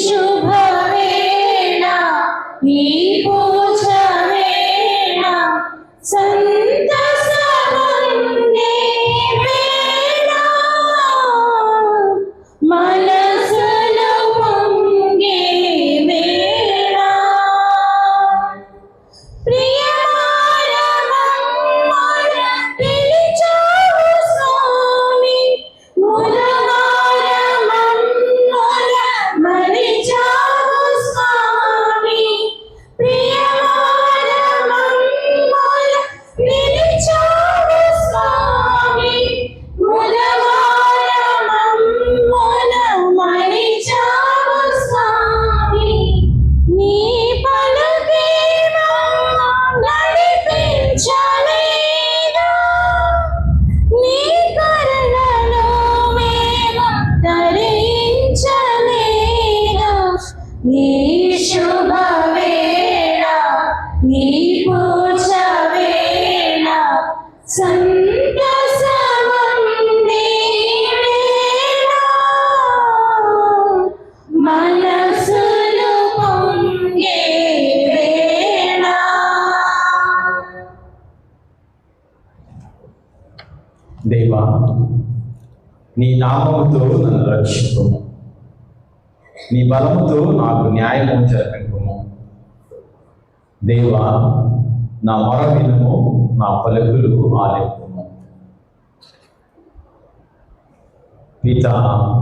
శుభవేళ ఈ పూజ వేళ సంతసముందే వేళ మనసులో పొంగే వేళ ప్రియమారమమ్మల పిలిచావు స్వామి మురమారమమ్మల మలిచావు స్వామి ప్రియమారమమ్మల పిలిచావు స్వామి మురమారమమ్మల మలిచావు స్వామి నీ పలుకే నడిపించలేదా నీ కరుణలో మేము తరించలేదా నీ శుభవేళ నీ పూజ వేళ సంతసముందే వేళ మనసులు పొంగే వేళ. దేవా, నీ నామముతో నన్ను రక్షింపుము, నీ బలముతో నాకు న్యాయము జరిపింపుము. దేవా, నా మొర వినుము, నా పలుకులు ఆలెప్పుము. పిత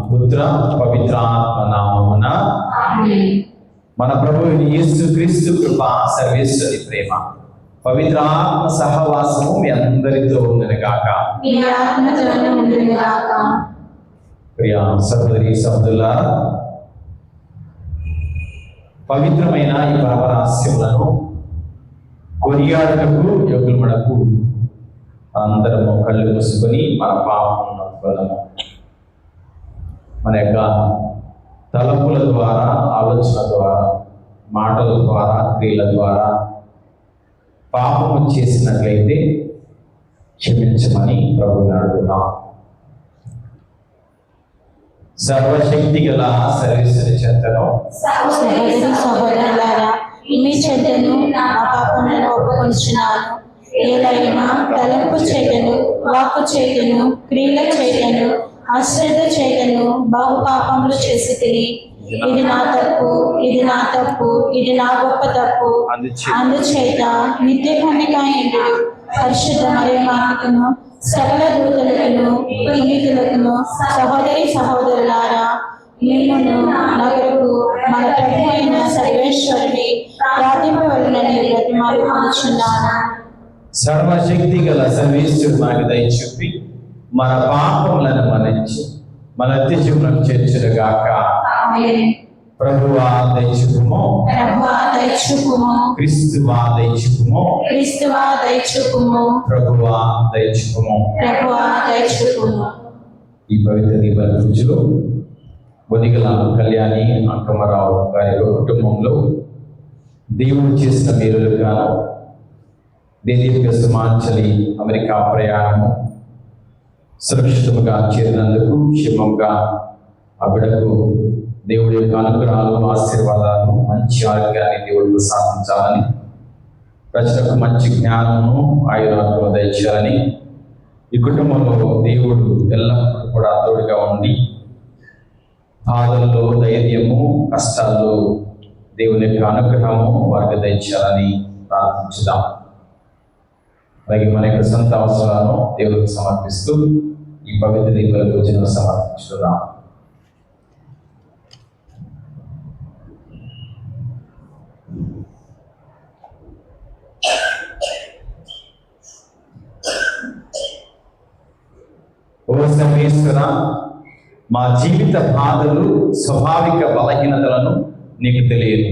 పుత్ర పవిత్రాత్మ నామమున మన ప్రభువుని యేసుక్రీస్తు కృప, సర్వేశ్వరి ప్రేమ, పవిత్రాత్మ సహవాసము మీ అందరితో ఉండునుగాక. నీ ఆత్మతోనూ ఉండునుగాక. ప్రియ సహోదరి సహోదరులారా, పవిత్రమైన ఈ పరమరహస్యములను కొనియాడుటకు యోగులు మనకు అందరము కళ్ళు మూసుకొని మన పాపమును ఒప్పుకొందాము. మన యొక్క తలపుల ద్వారా, ఆలోచన ద్వారా, మాటల ద్వారా, క్రియల ద్వారా పాపము చేసినట్లయితే క్షమించమని ప్రభువుని అడుగుతున్నాం. సర్వశక్తి గల సర్వేశ్వరి చెంతను సహోదరి సహోదరులారా, మీ చెడ్డను నా పాపములను ఒప్పుకొంచున్నాను. ఏలైనా తలంపు చేతను, వాక్కు చేతను, క్రియల చేతను, అశ్రద్ధ చేతను బహు పాపములు చేసి తిని, ఇది నా తప్పు, ఇది నా తప్పు, ఇది నా గొప్ప తప్పు. అందుచేత నిత్య కన్నికాయుడు పరిశుద్ధ మరియమాతను, సకల దూతలకును, పునీతులకును, సహోదరి సహోదరులారా, మిమ్మును నగరకు మన ప్రభు అయిన సర్వేశ్వరుని ప్రార్థింపవలనని బ్రతిమాలుకొనుచున్నాను. సర్వశక్తి గల సర్వేశ్వరుడు మనకు దయచూపి మన పాపములను మన్నించి మన నిత్యజీవమునకు చేర్చునుగాక. ఆమేన్. ప్రభువా దయచూపుము, ప్రభువా దయచూపుము, క్రీస్తువా దయచూపుము, క్రీస్తువా దయచూపుము, ప్రభువా దయచూపుము. ప్రభువా దయచూపుము. ఈ పవిత్ర దీపాల పూజలో బొనిగల కళ్యాణి అంకమరావు గారి కుటుంబంలో దేవుడు చేసిన మేలులుగాను దేదీప్య సుమాంచలి అమెరికా ప్రయాణము సురక్షితముగా చేరినందుకు, క్షేమంగా ఆ బిడ్డకు దేవుడి యొక్క అనుగ్రహాలు, ఆశీర్వాదాలు, మంచి ఆరోగ్యాన్ని దేవుడు ప్రసాదించాలని, ప్రజలకు మంచి జ్ఞానము, ఆయురాలను దయచేయాలని, ఈ కుటుంబంలో దేవుడు ఎల్లప్పుడూ కూడా తోడుగా ఉండి బాధల్లో ధైర్యము, కష్టాల్లో దేవుని యొక్క అనుగ్రహము వారికి దయచేయాలని ప్రార్థించుదాం. అలాగే మన యొక్క సొంత అవసరాలను దేవుడికి సమర్పిస్తూ ఈ పవిత్ర దీపాల పూజను సమర్పించుదాం. ఓ సర్వేశ్వర, మా జీవిత బాధలు, స్వాభావిక బలహీనతలను నీకు తెలియదు.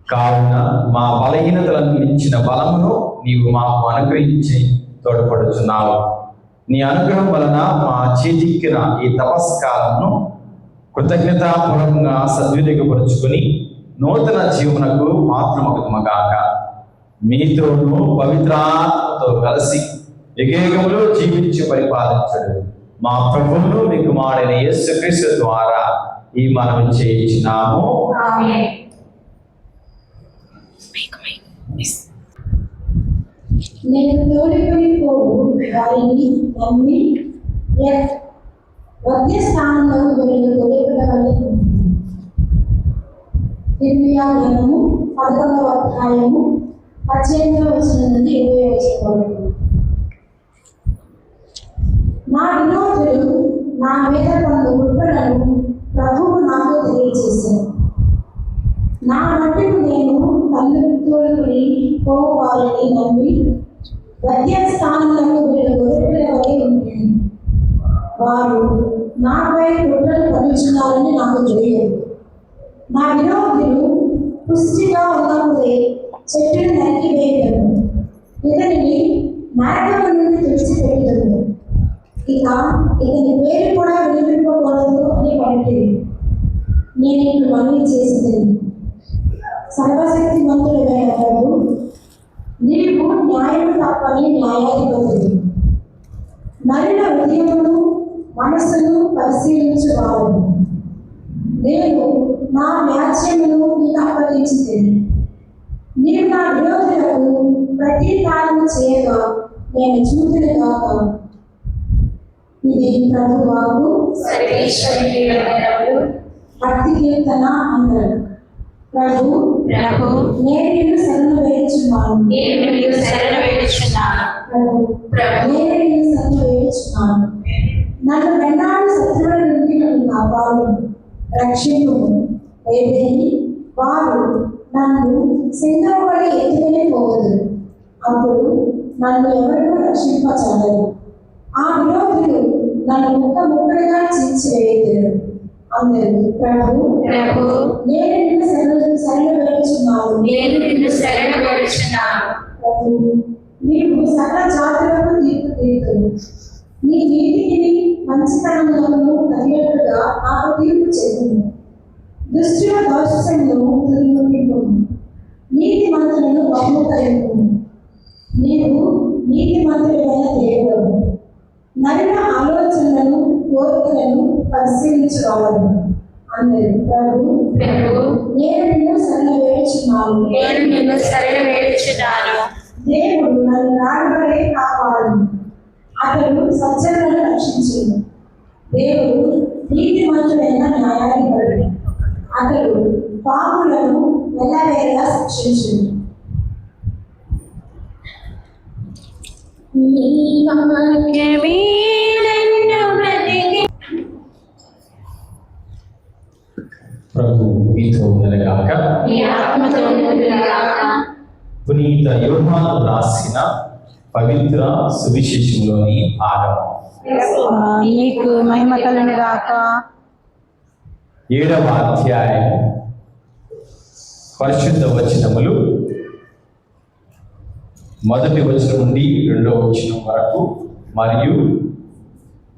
కావున మా బలహీనతలను మించిన బలమును నీవు మాకు అనుగ్రహించి తోడ్పడుచున్నావు. నీ అనుగ్రహం వలన మా చేజిక్కిన ఈ తపస్కాలను కృతజ్ఞతాపూర్వకంగా సద్వినియోగపరుచుకొని నూతన జీవనకు పాత్రమగుమగాక. మీతోనూ పవిత్రాత్మతో కలిసి యుగయుగములో జీవించి పరిపాలించడు మా ప్రభువును మీ కుమారుడైన యేసుక్రీస్తు ద్వారా ఈ మనవి చేయించినాము. ఆమేన్. నేను తోడుకొని పోవు వారిని నమ్మి మధ్య స్థానంలో వెళ్ళిన గొర్రెపిల్ల వలె ఉంది. ఇర్మియా గ్రంథము 11వ అధ్యాయము 18వ వచనం నుండి 20వ వచనం వరకు. నా విరోధులు నా మీద కొంత కుట్రలను ప్రభువు నాకు తెలియజేశారు. నా మట్టుకు నేను తోడుకొని పోవు వారిని నమ్మి మధ్య స్థానంలో వెళ్ళిన గొర్రెపిల్ల వలె ఉంటుంది. వారు నాపై కుట్రలు పలుచున్నారని నాకు తెలియదు. నా విరోధులు పుష్టిగా ఉన్నప్పుడే చెట్టును నరికివేయగలను, ఇతనిని మార్గం నుండి తుడిచిపెట్టదు, ఇతని పేరు కూడా వినిపింపకూడదు అని పలికింది. నేను ఇప్పుడు మనవి చేసింది, సర్వశక్తి మంత్రులైన ప్రభు, నీవు న్యాయం తప్పని న్యాయాధిపతులు. నరుల హృదయమును మనస్సును పరిశీలించువాడు. నేను నా వ్యాజ్యమును నీకు అప్పగించింది. నీవు నా విరోధులకు ప్రతీకారము చేయగా నేను చూతును కాక. ఇది ప్రభువాకు. సర్వేశ్వరుని వందనములు. భక్తి కీర్తన అన్నారు. ప్రభు, నేను నిన్ను శరణు వేడుచున్నాను. నేను నీకు శరణు వేడుచున్నాను. ప్రభు, నేను నిన్ను శరణు వేడుచున్నాను. నన్ను వెన్నాడు శత్రువుల నుండి నన్ను కాపాడు, రక్షింపుము. ఏదేని వారు నన్ను సింహం వలె ఎత్తుకుని పోవదు, అప్పుడు నన్ను ఎవరినూ రక్షింపచాలరు. ఆ విరోధులు నన్ను ముక్కలుగా చీల్చివేయరు. అందరూ ప్రభు, నేను నిన్ను శరణు వేడుచున్నాను. నేను నిన్ను శరణు వేడుచున్నాను. ప్రభు, నీవు సకల జాతులకు తీర్పు తీర్చుము. నీ నీతిని మంచితనములను తగినట్టుగా నాకు తీర్పు చెప్పుము. దుష్టుల దోషములను తుదిముట్టింపుము. నీతి మంతులను బహుకరింపుము. నీవు నీతి మంతులైన దేవుడవు. నరుల ఆలోచనలను కోరికలను పరిశీలించుకోవాలి. అందరూ ప్రభు, నేను నిన్ను శరణు వేడుచున్నాను. నేను నిన్ను శరణు వేడుచున్నాను. దేవుడు నన్ను రాడవలే కాపాడు, అతడు సజ్జనులను రక్షించును. దేవుడు నీతిమంతుడైన న్యాయాధిపతుడు, అతడు పాపులను ఎల్లవేళలా శిక్షించును. ప్రభు మీతో ఉండగాక. నీ ఆత్మతో ఉండుగాక. పునీత యోహాను రాసిన పవిత్ర సువిశేషంలోని భాగం. నీకు మహిమ కలుగును గాక. 7వ అధ్యాయం పరిశుద్ధ వచనములు 1వ వచనం నుండి 2వ వచనం వరకు, మరియు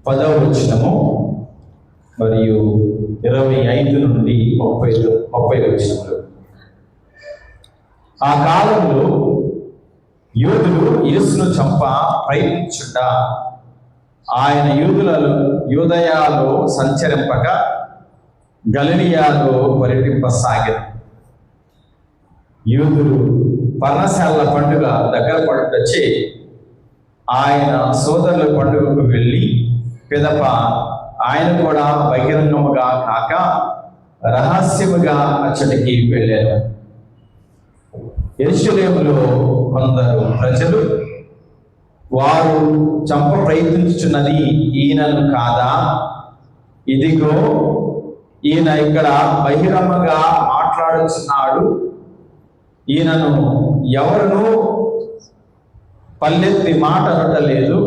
10వ వచనము మరియు 25 నుండి 30 వచనములు. ఆ కాలంలో యూదులు యేసును చంప ప్రయత్నించుట ఆయన యూదయాలో సంచరింపక గలిలియాలో పర్యటింపసాగారు. యూదులు పర్ణశాల పండుగ దగ్గర పడుటచే ఆయన సోదరుల పండుగకు వెళ్ళి పిదప ఆయన కూడా బహిరంగముగా కాక రహస్యముగా అచ్చటికి వెళ్ళారు. యెరూషలేములో కొందరు ప్రజలు, వారు చంప ప్రయత్నించుచున్నది ఈయనను కాదా? ఇదిగో ఈయన ఇక్కడ బహిరంగంగా మాట్లాడుచున్నాడు. ఈయనను ఎవరునూ పల్లెత్తి మాట అనటలేదు.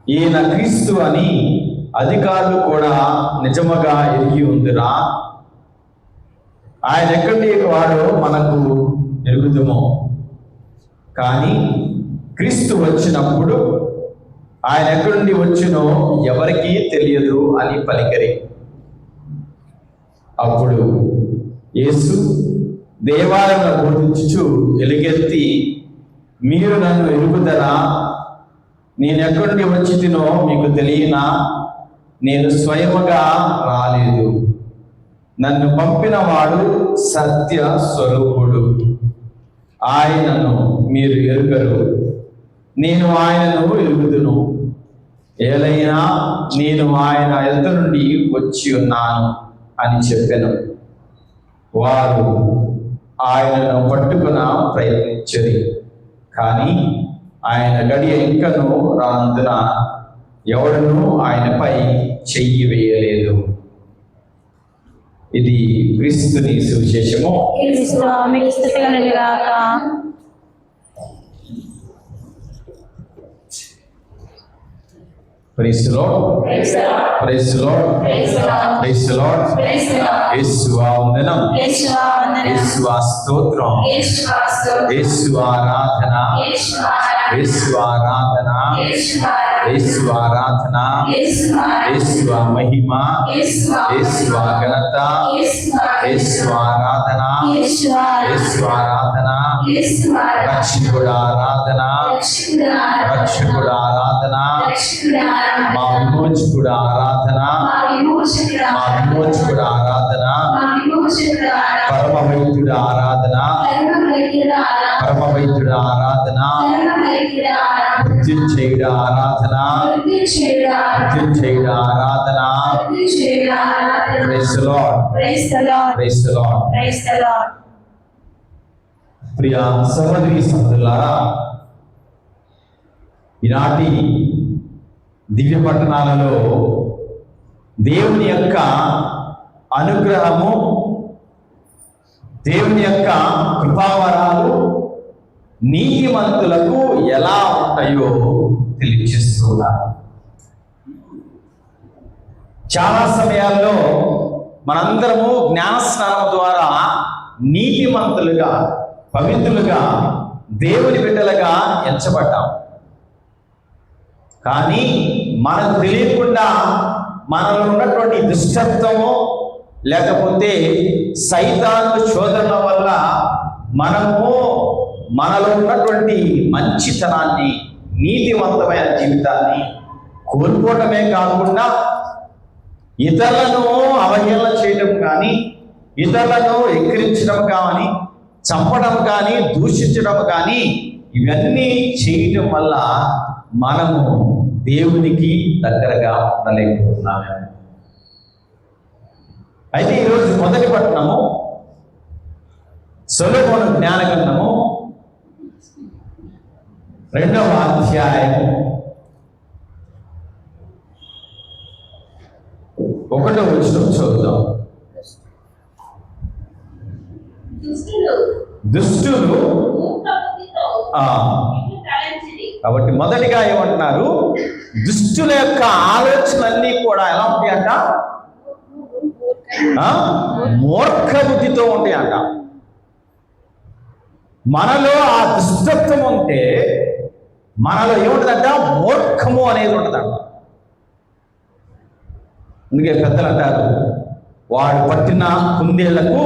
ఈయన క్రీస్తు అని అధికారులు కూడా నిజముగా ఎరిగి ఉందిరా. ఆయన ఎక్కడి వాడో మనకు ఎరుగుదుమో, కానీ క్రీస్తు వచ్చినప్పుడు ఆయన ఎక్కడి నుండి వచ్చినో ఎవరికీ తెలియదు అని పలికిరి. అప్పుడు యేసు దేవాలయంలో బోధించుచు ఎలుగెత్తి, మీరు నన్ను ఎరుగుదరా? నేను ఎక్కడి నుండి వచ్చి తినో మీకు తెలియనా? నేను స్వయముగా రాలేదు, నన్ను పంపిన వాడు సత్య స్వరూపుడు, ఆయనను మీరు ఎరుగరు, నేను ఆయనను ఎరుగుదును. ఏలైనా నేను ఆయన ఎదుట నుండి వచ్చి ఉన్నాను అని చెప్పాను. వారు ఆయనను పట్టుకున ప్రయత్నించరు, కానీ ఆయన గడియ ఇంకను రానందున ఎవడును ఆయనపై చెయ్యి వేయలేదు. ఇది క్రీస్తుని సువిశేషము. క్రీస్తువా, మీకు స్తుతి కలుగును గాక. Praise the lord. Praise the lord. Praise the lord. Praise the lord. Praise the lord. Praise the Lord. యేసువా వందనం. యేసువా వందనం. యేసువా స్తోత్రం. యేసువా స్తుతి. యేసువా ఆరాధన. యేసువా ఆరాధన. యేసువా ఆరాధన. యేసువా ఆరాధన. యేసువా ఆరాధన. యేసువా ఆరాధన. యేసువా మహిమ. యేసువా యేసువా ఘనత. యేసువా యేసువా ఆరాధన. యేసువా యేసువా ఆరాధన. యేసువా ఆరాధన. రక్షకుడు ఆరాధన. రక్షకుడు ఆరాధన. రక్షకుడు ఆరాధన. రక్షకుడు ఆరాధన. మా విమోచకుడు ఆరాధన. మా విమోచకుడు మా ఆరాధన. విమోచకుడు ఆరాధన. మా విమోచకుడు ఆరాధన. పరమ వైద్యుడు ఆరాధన. పరమవైద్యుడు ఆరాధన. పరమ వైద్యుడు ఆరాధన. పరమవైద్యుడు ఆరాధన. మృత్యుంజయుడు ఆరాధన. మృత్యుంజయుడు ఆరాధన. మృత్యుంజయుడు ఆరాధన. మృత్యుంజయుడు ఆరాధన. Praise the lord. Praise the lord. Praise the lord. Praise the Lord. ప్రియ సహోదరి సహోదరులారా, ఈనాటి దివ్య పట్టణాలలో దేవుని యొక్క అనుగ్రహము, దేవుని యొక్క కృపావరాలు నీతిమంతులకు ఎలా ఉంటాయో తెలియజేస్తున్నారు. చాలా సమయాల్లో మనందరము జ్ఞానస్నానం ద్వారా నీతిమంతులుగా, పవిత్రులుగా, దేవుని బిడ్డలుగా ఎంచబడ్డాం. కానీ మనకు తెలియకుండా మనలో ఉన్నటువంటి దుష్టత్వము లేకపోతే సైతాను శోధనల వల్ల మనము మనలో ఉన్నటువంటి మంచితనాన్ని, నీతివంతమైన జీవితాన్ని కోల్పోవటమే కాకుండా ఇతరులను అవహేళన చేయడం కానీ, ఇతరులను ఎక్కిరించడం కానీ, చంపడం కానీ, దూషించడం కానీ, ఇవన్నీ చేయడం వల్ల మనము దేవునికి దగ్గరగా ఉండలేకపోతున్నాము. అయితే ఈరోజు మొదటి పట్టణము సొలొమోను జ్ఞానగ్రంథము 2వ అధ్యాయము 1వ వచనం చదువుదాం. దుష్టులు కాబట్టి మొదటిగా ఏమంటున్నారు? దుష్టుల యొక్క ఆలోచనలన్నీ కూడా ఎలా ఉంటాయంట? మూర్ఖ బుద్ధితో ఉంటాయంట. మనలో ఆ దుష్టత్వం ఉంటే మనలో ఏముంటుందంట? మూర్ఖము అనేది ఉంటుందంట. అందుకే పెద్దలు అంటారు, వాడు పట్టిన కుందేళ్లకు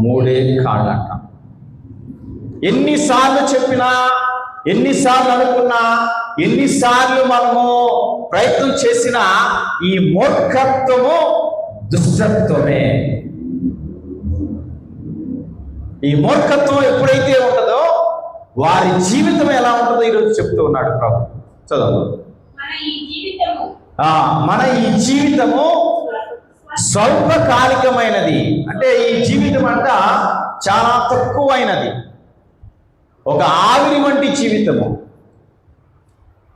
3 కాళ్ళంట. ఎన్నిసార్లు చెప్పినా, ఎన్నిసార్లు అనుకున్నా, ఎన్నిసార్లు మనము ప్రయత్నం చేసినా ఈ మూర్ఖత్వము దుష్టత్వమే. ఈ మూర్ఖత్వం ఎప్పుడైతే ఉంటుందో వారి జీవితం ఎలా ఉంటుందో ఈరోజు చెప్తూ ఉన్నాడు ప్రభు. చదువు. మన ఈ జీవితము స్వల్పకాలికమైనది. అంటే ఈ జీవితం అంట చాలా తక్కువైనది, ఒక ఆవిరి వంటి జీవితము.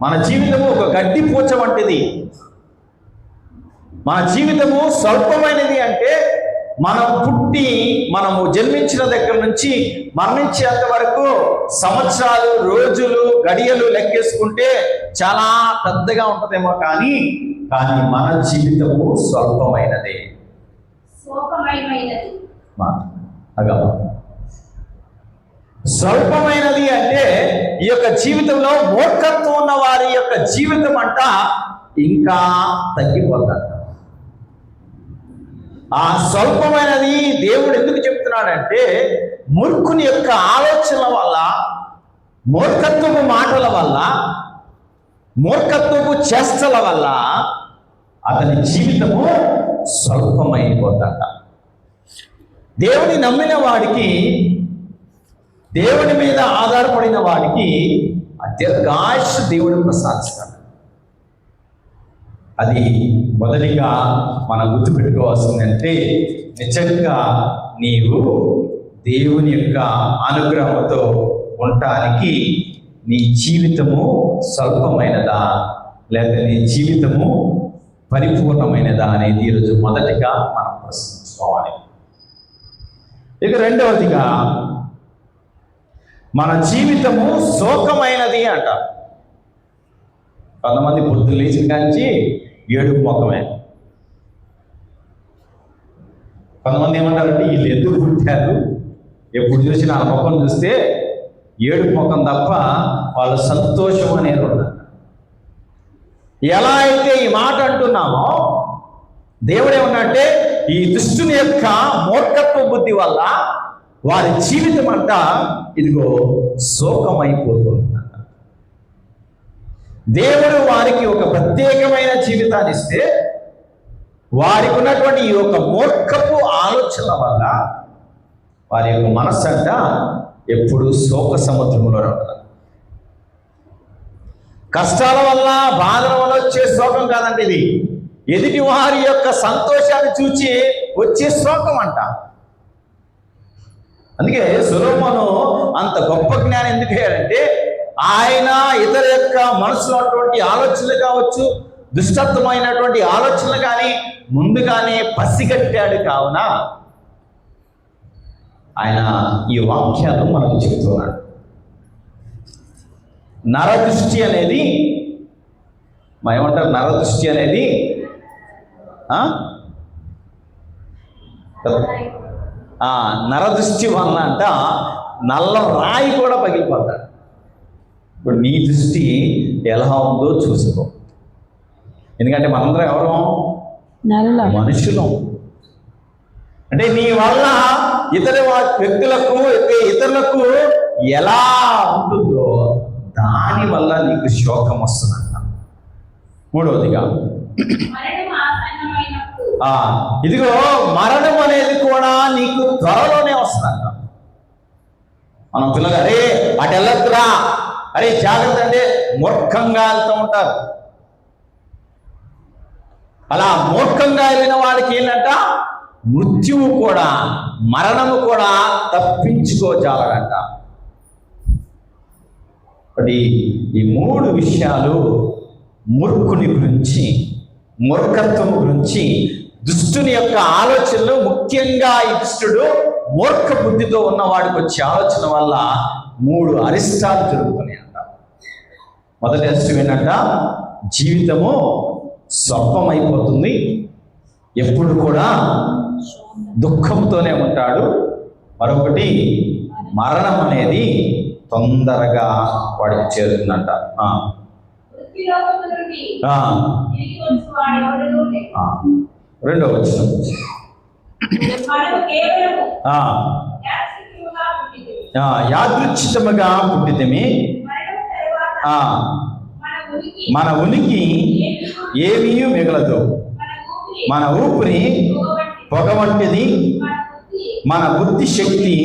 మన జీవితము ఒక గడ్డి పూచ వంటిది. మన జీవితము స్వల్పమైనది అంటే మనం పుట్టి, మనము జన్మించిన దగ్గర నుంచి మరణించేంత వరకు సంవత్సరాలు, రోజులు, గడియలు లెక్కేసుకుంటే చాలా పెద్దగా ఉంటుందేమో, కానీ మన జీవితము స్వల్పమైనదే. స్వల్పమైనది అంటే ఈ యొక్క జీవితంలో మూర్ఖత్వం ఉన్న వారి యొక్క జీవితం అంట ఇంకా తగ్గిపోతాడు. ఆ స్వల్పమైనది దేవుడు ఎందుకు చెప్తున్నాడంటే, మూర్ఖుని యొక్క ఆలోచనల వల్ల, మూర్ఖత్వపు మాటల వల్ల మూర్ఖత్వపు చేష్టల వల్ల అతని జీవితము స్వల్పమైపోతాడ. దేవుని నమ్మిన వాడికి, దేవుని మీద ఆధారపడిన వాడికి దీర్ఘాయుష్ దేవుడు ప్రసాదిస్తాడు. అది మొదటిగా మనం గుర్తుపెట్టుకోవాల్సిందంటే, నిజంగా నీవు దేవుని యొక్క అనుగ్రహంతో ఉండటానికి నీ జీవితము స్వల్పమైనదా లేదా నీ జీవితము పరిపూర్ణమైనదా అనేది ఈరోజు మొదటిగా మనం ప్రశ్నించుకోవాలి. ఇక రెండవదిగా, మన జీవితము శోకమైనది అంట. కొంతమంది పొద్దున్న లేచిన కాంచి ఏడుపు ముఖమే. కొంతమంది ఏమంటారంటే, వీళ్ళు ఎందుకు పుట్టారు, ఎప్పుడు చూసినా ఆ ముఖం చూస్తే ఏడుపు ముఖం తప్ప వాళ్ళ సంతోషం అనేది ఉండదు. ఎలా అయితే ఈ మాట అంటున్నామో, దేవుడేమన్నంటే ఈ దుష్టుని యొక్క మూర్ఖత్వ బుద్ధి వల్ల వారి జీవితం అంట ఇదిగో శోకమైపోతుంది. దేవుడు వారికి ఒక ప్రత్యేకమైన జీవితాన్ని ఇస్తే, వారికి ఉన్నటువంటి ఈ యొక్క మూర్ఖపు ఆలోచన వల్ల వారి యొక్క మనస్సు అంట ఎప్పుడు శోక సముద్రంలో ఉంటుంది. కష్టాల వల్ల, బాధల వల్ల వచ్చే శోకం కాదండి ఇది. ఎదుటి వారి యొక్క సంతోషాన్ని చూచి వచ్చే శోకం అంట. అందుకే సొలొమోను అంత గొప్ప జ్ఞానం ఎందుకు అయ్యాడంటే, ఆయన ఇతర యొక్క మనసులో ఉన్నటువంటి ఆలోచనలు కావచ్చు, దుష్టత్వమైనటువంటి ఆలోచనలు కానీ ముందుగానే పసిగట్టాడు. కావున ఆయన ఈ వాక్యాలు మనకు చెప్తున్నాడు. నరదృష్టి అనేది ఏమంటారు? నరదృష్టి అనేది నరదృష్టి వలన అంట నల్ల రాయి కూడా పగిలిపోతాడు. ఇప్పుడు నీ దృష్టి ఎలా ఉందో చూసుకో. ఎందుకంటే మనందరం ఎవరు? మనుషులం. అంటే నీ వల్ల ఇతర వ్యక్తులకు, ఇతరులకు ఎలా ఉంటుందో దాని వల్ల నీకు శోకం వస్తుందంట. మూడవదిగా, ఇదిగో మరణం అనేది కూడా నీకు త్వరలోనే వస్తుందంట. మనం పిల్లలు అరే అటు వెళ్ళొద్దురా, అరే జాగ్రత్త అంటే మూర్ఖంగా వెళ్తూ ఉంటారు. అలా మూర్ఖంగా వెళ్ళిన వాడికి ఏంటంట, మృత్యువు కూడా, మరణము కూడా తప్పించుకోజాలడంట. ఈ మూడు విషయాలు మూర్ఖుని గురించి, మూర్ఖత్వం గురించి, దుష్టుని యొక్క ఆలోచనలు, ముఖ్యంగా ఈ దుష్టుడు మూర్ఖ బుద్ధితో ఉన్నవాడికి వచ్చే ఆలోచన వల్ల 3 అరిష్టాలు జరుగుతున్నాయంట. మొదటి అరిష్టం ఏంటంట, జీవితము స్వల్పమైపోతుంది, ఎప్పుడు కూడా దుఃఖంతోనే ఉంటాడు. మరొకటి, మరణం అనేది తొందరగా వాడికి చేరుతుందంట. రెండవ వచనం, యాదృచ్ఛికముగా పుట్టితిమి, మన ఉనికి ఏమీ మిగలదు, మన ఊపిరి పొగ వంటిది, మన బుద్ధి శక్తి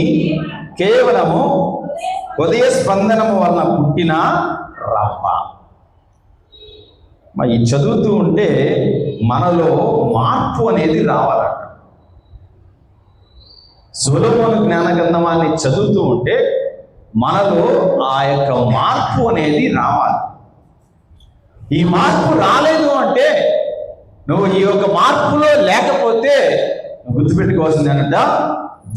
కేవలము హృదయ స్పందనము వలన పుట్టిన రవ్వ. మరి చదువుతూ ఉంటే మనలో మార్పు అనేది రావాలంట. సొలొమోను జ్ఞాన గ్రంథాన్ని చదువుతూ ఉంటే మనలో ఆ యొక్క మార్పు అనేది రావాలి. ఈ మార్పు రాలేదు అంటే, నువ్వు ఈ యొక్క మార్పులో లేకపోతే నువ్వు గుర్తుపెట్టుకోవాల్సింది ఏంటంటే,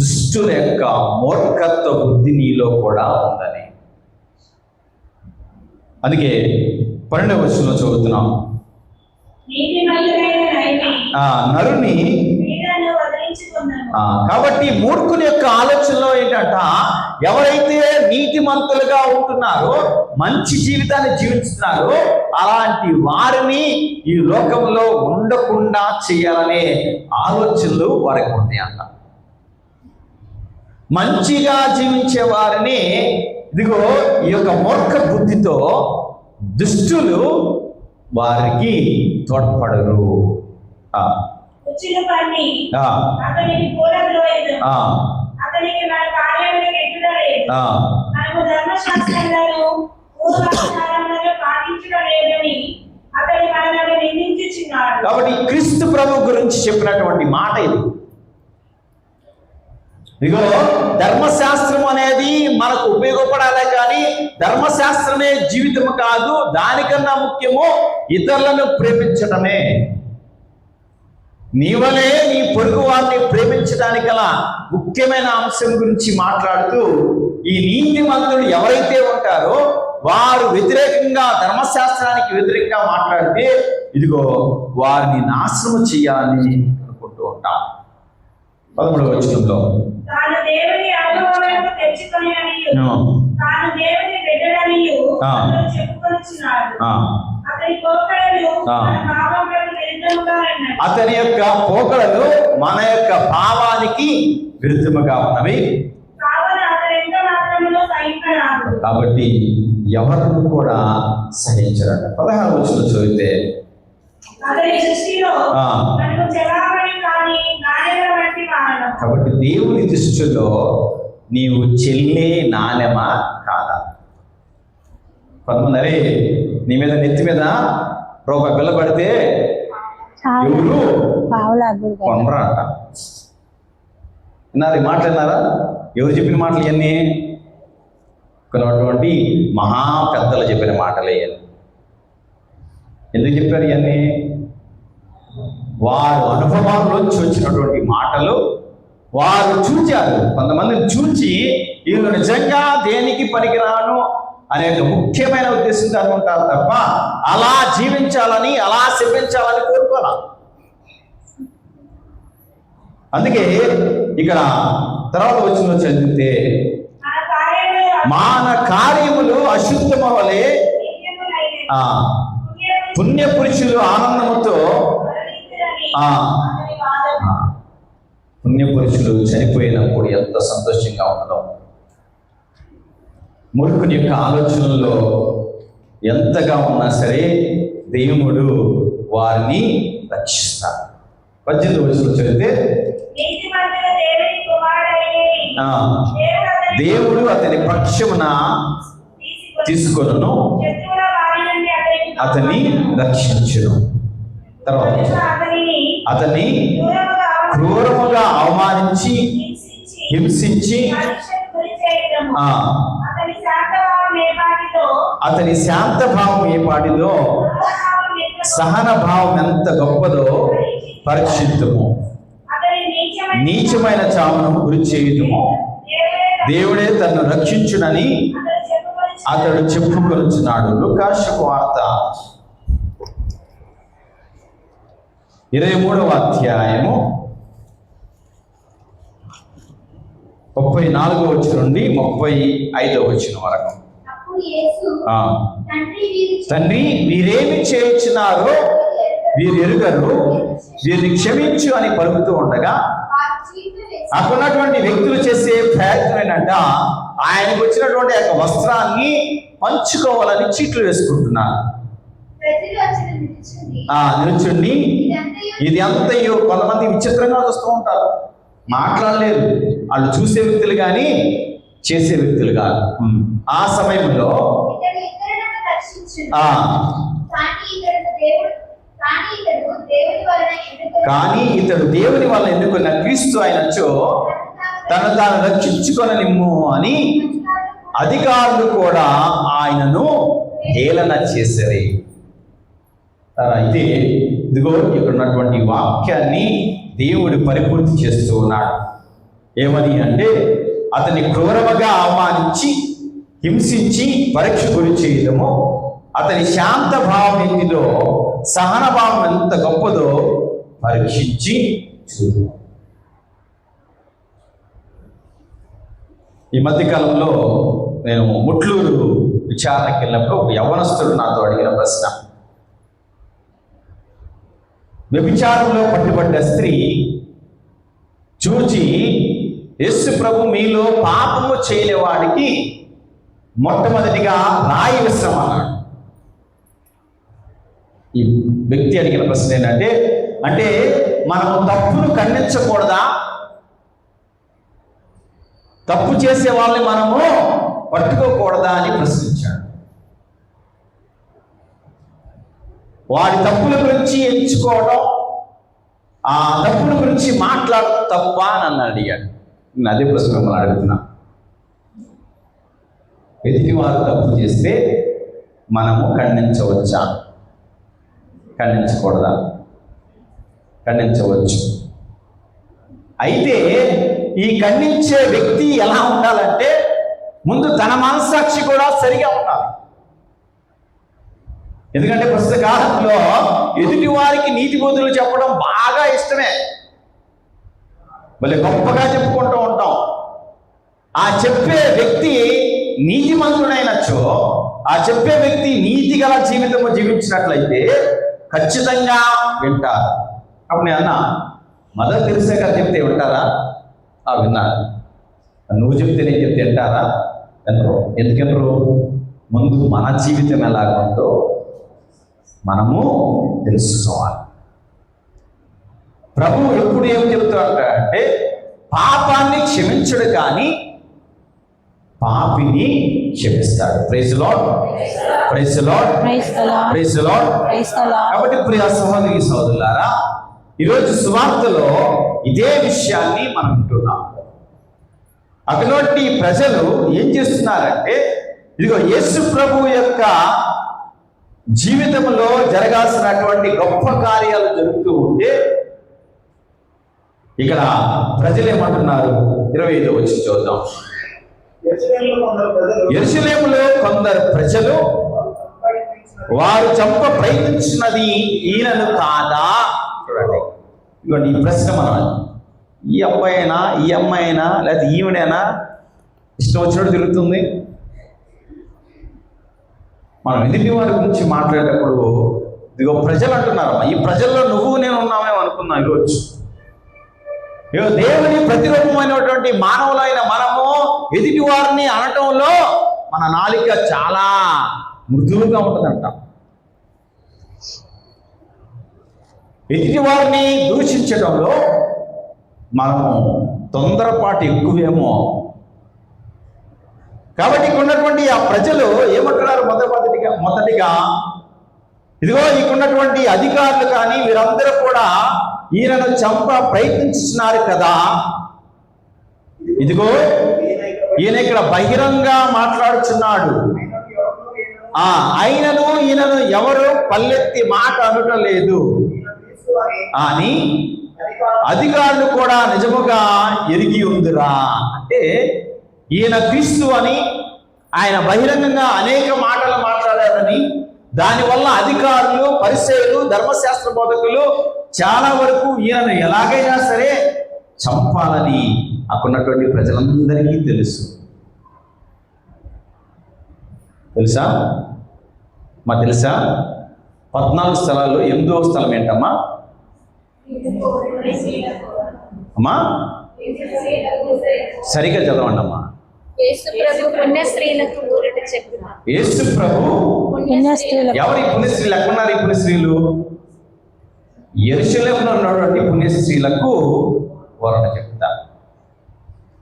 దుష్టుల యొక్క మూర్ఖత్వ బుద్ధి నీలో కూడా ఉందని. అందుకే 12వ వచనంలో చదువుతున్నాం, నరుని. కాబట్టి మూర్ఖుని యొక్క ఆలోచనలో ఏంటంట, ఎవరైతే నీతిమంతులుగా ఉంటున్నారో, మంచి జీవితాన్ని జీవిస్తున్నారో, అలాంటి వారిని ఈ లోకంలో ఉండకుండా చేయాలనే ఆలోచనలు వారికి ఉంటాయంట. మంచిగా జీవించే వారిని ఇదిగో ఈ యొక్క మూర్ఖ బుద్ధితో దుష్టులు వారికి తోడ్పడరు. వచ్చిన పని ఆ, అతనికి కూడద్రోయదు. ఆ, అతనికి మన కార్యములకు ఎట్టుదలేదు. ఆ. మనము ధర్మశాస్త్రాలను పూర్వాచారములను పాటించడం లేదని అతడు మనల్ని నిందించుచున్నాడు. కాబట్టి క్రీస్తు ప్రభు గురించి చెప్పినటువంటి మాట ఇది. ఇదిగో ధర్మశాస్త్రం అనేది మనకు ఉపయోగపడాలి, కానీ ధర్మశాస్త్రమే జీవితం కాదు. దానికన్నా ముఖ్యము ఇతరులను ప్రేమించడమే. నీవలే నీ పొరుగు వారిని ప్రేమించడానికి గల ముఖ్యమైన అంశం గురించి మాట్లాడుతూ, ఈ నీతిమంతులు ఎవరైతే ఉంటారో వారు వ్యతిరేకంగా, ధర్మశాస్త్రానికి వ్యతిరేకంగా మాట్లాడితే ఇదిగో వారిని నాశనం చేయాలని అనుకుంటూ ఉంటాం. 13వ వచనంలో తాను దేవుని అనుభవాలను తెచ్చుకొనియనియు, తాను దేవుని బిడ్డడనియు అతడు చెప్పుకొనుచున్నాడు. అతని పోకడలు మన భావములకు విరుద్ధముగా ఉన్నవి. అతని యొక్క పోకడలు మన యొక్క భావానికి విరుద్ధముగా ఉన్నవి. కావున అతడు ఎంత మాత్రములో సహింపరాదు. కాబట్టి ఎవరిని కూడా సహించరట. 16వ వచనం చదివితే అతని దృష్టిలో ఆ. మనకు చెలామణి కాని నాణ్యత వంటి వారలం. కాబట్టి దేవుని దృష్టిలో నీవు చెల్లే నాణ్యమా కాదా? కొంతమంది అరే నీ మీద నెత్తి మీద రూపాయి బిల్ల పడితే ఎవరు కొనరా అంట. విన్నారు? ఈ మాటలు విన్నారా? ఎవరు చెప్పిన మాటలు ఇవన్నీ? కొన్నటువంటి మహా పెద్దలు చెప్పిన మాటలే ఇవన్నీ. ఎందుకు చెప్పారు ఇవన్నీ? వారు అనుభవాల్లోంచి వచ్చినటువంటి మాటలు వారు చూచారు. కొంతమందిని చూచి వీళ్ళు నిజంగా దేనికి పనికిరాను అనే ఒక ముఖ్యమైన ఉద్దేశంతో అనుకుంటారు తప్ప అలా జీవించాలని, అలా శపించాలని కోరుకోరా. అందుకే ఇక్కడ తర్వాత వచ్చిన చదివితే మన కార్యములు మాన కార్యములు అశుద్ధమవలే నిత్యములైనవి. ఆ పుణ్య పురుషులు ఆనందముతో వరలించురని ఆ అతని వాదము. పుణ్య పురుషులు చనిపోయినప్పుడు ఎంత సంతోషంగా ఉన్నదో, మూర్ఖుని యొక్క ఆలోచనల్లో ఎంతగా ఉన్నా సరే దేవుడు వారిని రక్షిస్తాడు. 18వ వచనం చదివితే నీతిమంతుడు దేవుని కుమారుడైనని ఆ, దేవుడు దేవుడు అతని పక్షమున తీసుకొనును, శత్రువుల బారి నుండి అతన్ని రక్షించును. తర్వాత అతనిని అతన్ని దూరముగా క్రూరముగా అవమానించి హింసించి పరీక్షకు గురి చేయడము. ఆ అతని శాంతభావం ఏపాటిదో అతని శాంత భావం ఏ పాటిదో, సహనభావం ఎంత సహన భావం ఎంత గొప్పదో పరీక్షిద్దుము. అతని నీచమైన చావును గురి చేయుదుము. దేవుడే తన్ను రక్షించునని అతడు చెప్పుకొనుచున్నాడు. లూకా సువార్త 23వ అధ్యాయము 34వ వచనం నుండి 35వ వచనం వరకు. అప్పుడు యేసు ఆ, తండ్రి వీరేమి చేయుచున్నారో వీరు ఎరుగరు, వీరిని క్షమించు అని పలుకుతూ ఉండగా అక్కడున్నటువంటి వ్యక్తులు చేసే ప్రయత్నం ఏంటంట, ఆయనకు వచ్చినటువంటి యొక్క వస్త్రాన్ని పంచుకోవాలని చీట్లు వేసుకుంటున్నారు. నిల్చుండి ఇది అంతయో కొంతమంది విచిత్రంగా చూస్తూ ఉంటారు, మాట్లాడలేదు. వాళ్ళు చూసే వ్యక్తులు కానీ చేసే వ్యక్తులు కాదు. ఆ సమయంలో ఆ కానీ ఇతడు దేవుని వల్ల ఎన్నుకున్న క్రీస్తు ఆయనచో తను తాను రక్షించుకొననిమ్ము అని అధికారులు కూడా ఆయనను హేళన చేశారు. అయితే ఇదిగో ఇక్కడ ఉన్నటువంటి వాక్యాన్ని దేవుడు పరిపూర్తి చేస్తూ ఉన్నాడు. ఏమని అంటే, అతని క్రూరముగా అవమానించి హింసించి పరీక్ష గురి చేయడము, అతని శాంత భావం ఎంతిదో, సహన భావం ఎంత గొప్పదో పరీక్షించి చూడు. ఈ మధ్యకాలంలో నేను ముట్లూరు విచారణకి వెళ్ళినప్పుడు ఒక యవ్వనస్తుడు నాతో అడిగిన ప్రశ్న, వ్యభిచారంలో పట్టుబడ్డ స్త్రీ చూచి యేసు ప్రభు మీలో పాపము చేయని వాడికి మొట్టమొదటిగా రాయి విసరమన్నాడు. ఈ వ్యక్తి అడిగిన ప్రశ్న ఏంటంటే, అంటే మనము తప్పును ఖండించకూడదా? తప్పు చేసే వాళ్ళని మనము పట్టుకోకూడదా అని ప్రశ్నించాడు. వాడి తప్పుల గురించి ఎంచుకోవడం, ఆ తప్పుల గురించి మాట్లాడడం తప్ప అని నన్ను అడిగాడు. నేను అదే ప్రశ్న మిమ్మల్ని అడుగుతున్నా. ఎదుటి వారు తప్పు చేస్తే మనము ఖండించవచ్చా? ఖండించకూడదా? ఖండించవచ్చు. అయితే ఈ ఖండించే వ్యక్తి ఎలా ఉండాలంటే, ముందు తన మనస్సాక్షి కూడా సరిగా ఉండాలి. ఎందుకంటే ప్రస్తుత కాలంలో ఎదుటి వారికి నీతి బోధనలు చెప్పడం బాగా ఇష్టమే, మళ్ళీ గొప్పగా చెప్పుకుంటూ ఉంటాం. ఆ చెప్పే వ్యక్తి నీతిమంతుడైనచో, ఆ చెప్పే వ్యక్తి నీతి గల జీవితము జీవించినట్లయితే ఖచ్చితంగా వింటారు. అప్పుడు నేను అన్నా, మదర్ తెరిసా గారు చెప్తే వింటారా? విన్నారు. నువ్వు చెప్తే నేను చెప్తే వింటారా? వినరు. ఎందుకెనరు? ముందు మన జీవితం ఎలాగుందో మనము తెలుసుకోవాలి. ప్రభువు ఎప్పుడు ఏం చెప్తాడంటే, పాపాన్ని క్షమించడు కానీ పాపిని క్షమిస్తాడు. Praise the lord, praise the lord, praise the lord. కాబట్టి ప్రియ సహోదరి సహోదరులారా, ఈరోజు సువార్తలో ఇదే విషయాన్ని మనం వింటున్నాం. అటువంటి ప్రజలు ఏం చేస్తున్నారంటే, ఇదిగో యేసు ప్రభు యొక్క జీవితంలో జరగాల్సినటువంటి గొప్ప కార్యాలు జరుగుతూ ఉంటే, ఇక్కడ ప్రజలు ఏమంటున్నారు? 25వ వచనం చూద్దాం. యెరూషలేములో కొందరు ప్రజలు వారు చంప ప్రయత్నించినది ఈయనను కాదా? చూడండి, ఇదిగోండి ఈ ప్రశ్న. మనం ఈ అబ్బాయి అయినా, ఈ అమ్మాయి అయినా, లేకపోతే ఈవిడైనా ఇష్టం వచ్చినట్టు తిరుగుతుంది. మనం ఎదుటి వారి గురించి మాట్లాడేటప్పుడు ఇదిగో ప్రజలు అంటున్నారమ్మా, ఈ ప్రజల్లో నువ్వు నేను ఉన్నామేమో అనుకున్నాం. ఈరోజు దేవుని ప్రతిరూపమైనటువంటి మానవులైన మనము ఎదుటి వారిని అనటంలో మన నాలిక చాలా మృదువుగా ఉంటుందంట. ఎదుటి వారిని దూషించడంలో మనము తొందరపాటు ఎక్కువేమో. కాబట్టి ఉన్నటువంటి ఆ ప్రజలు ఏమంటున్నారు? మొదటిగా ఇదిగో ఇక్కడున్నటువంటి అధికారులు కానీ వీరందరూ కూడా ఈయనను చంప ప్రయత్నించుతున్నారు కదా. ఇదిగో ఈయన ఇక్కడ బహిరంగ మాట్లాడుచున్నాడు. ఆయనను ఈయనను ఎవరు పల్లెత్తి మాట అనటం లేదు అని అధికారులు కూడా నిజముగా ఎరిగి ఉందిరా. అంటే ఈయన క్రీస్తు అని, ఆయన బహిరంగంగా అనేక మాటలు మాట్లాడారని, దానివల్ల అధికారులు, పరిసయ్యులు, ధర్మశాస్త్ర బోధకులు చాలా వరకు ఈయనను ఎలాగైనా సరే చంపాలని అక్కడున్నటువంటి ప్రజలందరికీ తెలుసా? తెలుసా? 14 స్థలాల్లో 8వ స్థలం ఏంటమ్మా? అమ్మా సరిగ్గా చదవండి అమ్మా. యేసు ప్రభు ఎవరి పుణ్యస్త్రీలు? ఎక్కడున్నారు ఈ పుణ్యస్త్రీలు? యెరూషలేములో ఉన్నటువంటి పుణ్యస్త్రీలకు వర్ణ చెప్తారు.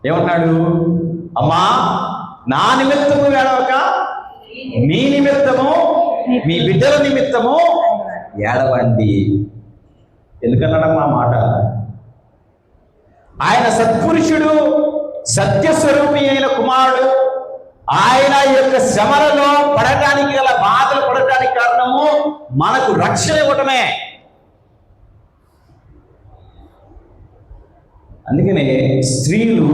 ఏమన్నాడు? అమ్మా, నా నిమిత్తము ఏడవక, మీ నిమిత్తము, మీ బిడ్డల నిమిత్తము ఏడవండి. ఎందుకన్నాడమ్మా మాట? ఆయన సత్పురుషుడు, సత్యస్వరూపి అయిన కుమారుడు. ఆయన యొక్క శ్రమలలో పడటానికి గల బాధలు పడటానికి కారణము మనకు రక్షణ ఇవ్వటమే. అందుకనే స్త్రీలు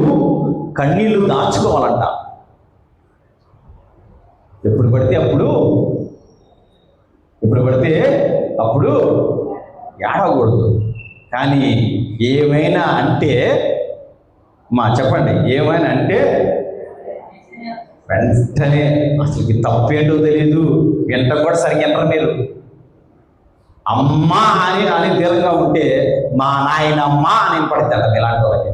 కన్నీళ్లు దాచుకోవాలంట. ఎప్పుడు పడితే అప్పుడు ఏడవకూడదు. కానీ ఏమైనా అంటే చెప్పండి, ఏమైనా అంటే వెంటనే అసలుకి తప్పేంటో తెలియదు, వెంట కూడా సరిగ్గా ఎంటర్ మీరు అమ్మా అని తీరంగా ఉంటే మా నాయనమ్మ అని పడతాడు ఇలాంటి వాళ్ళకి.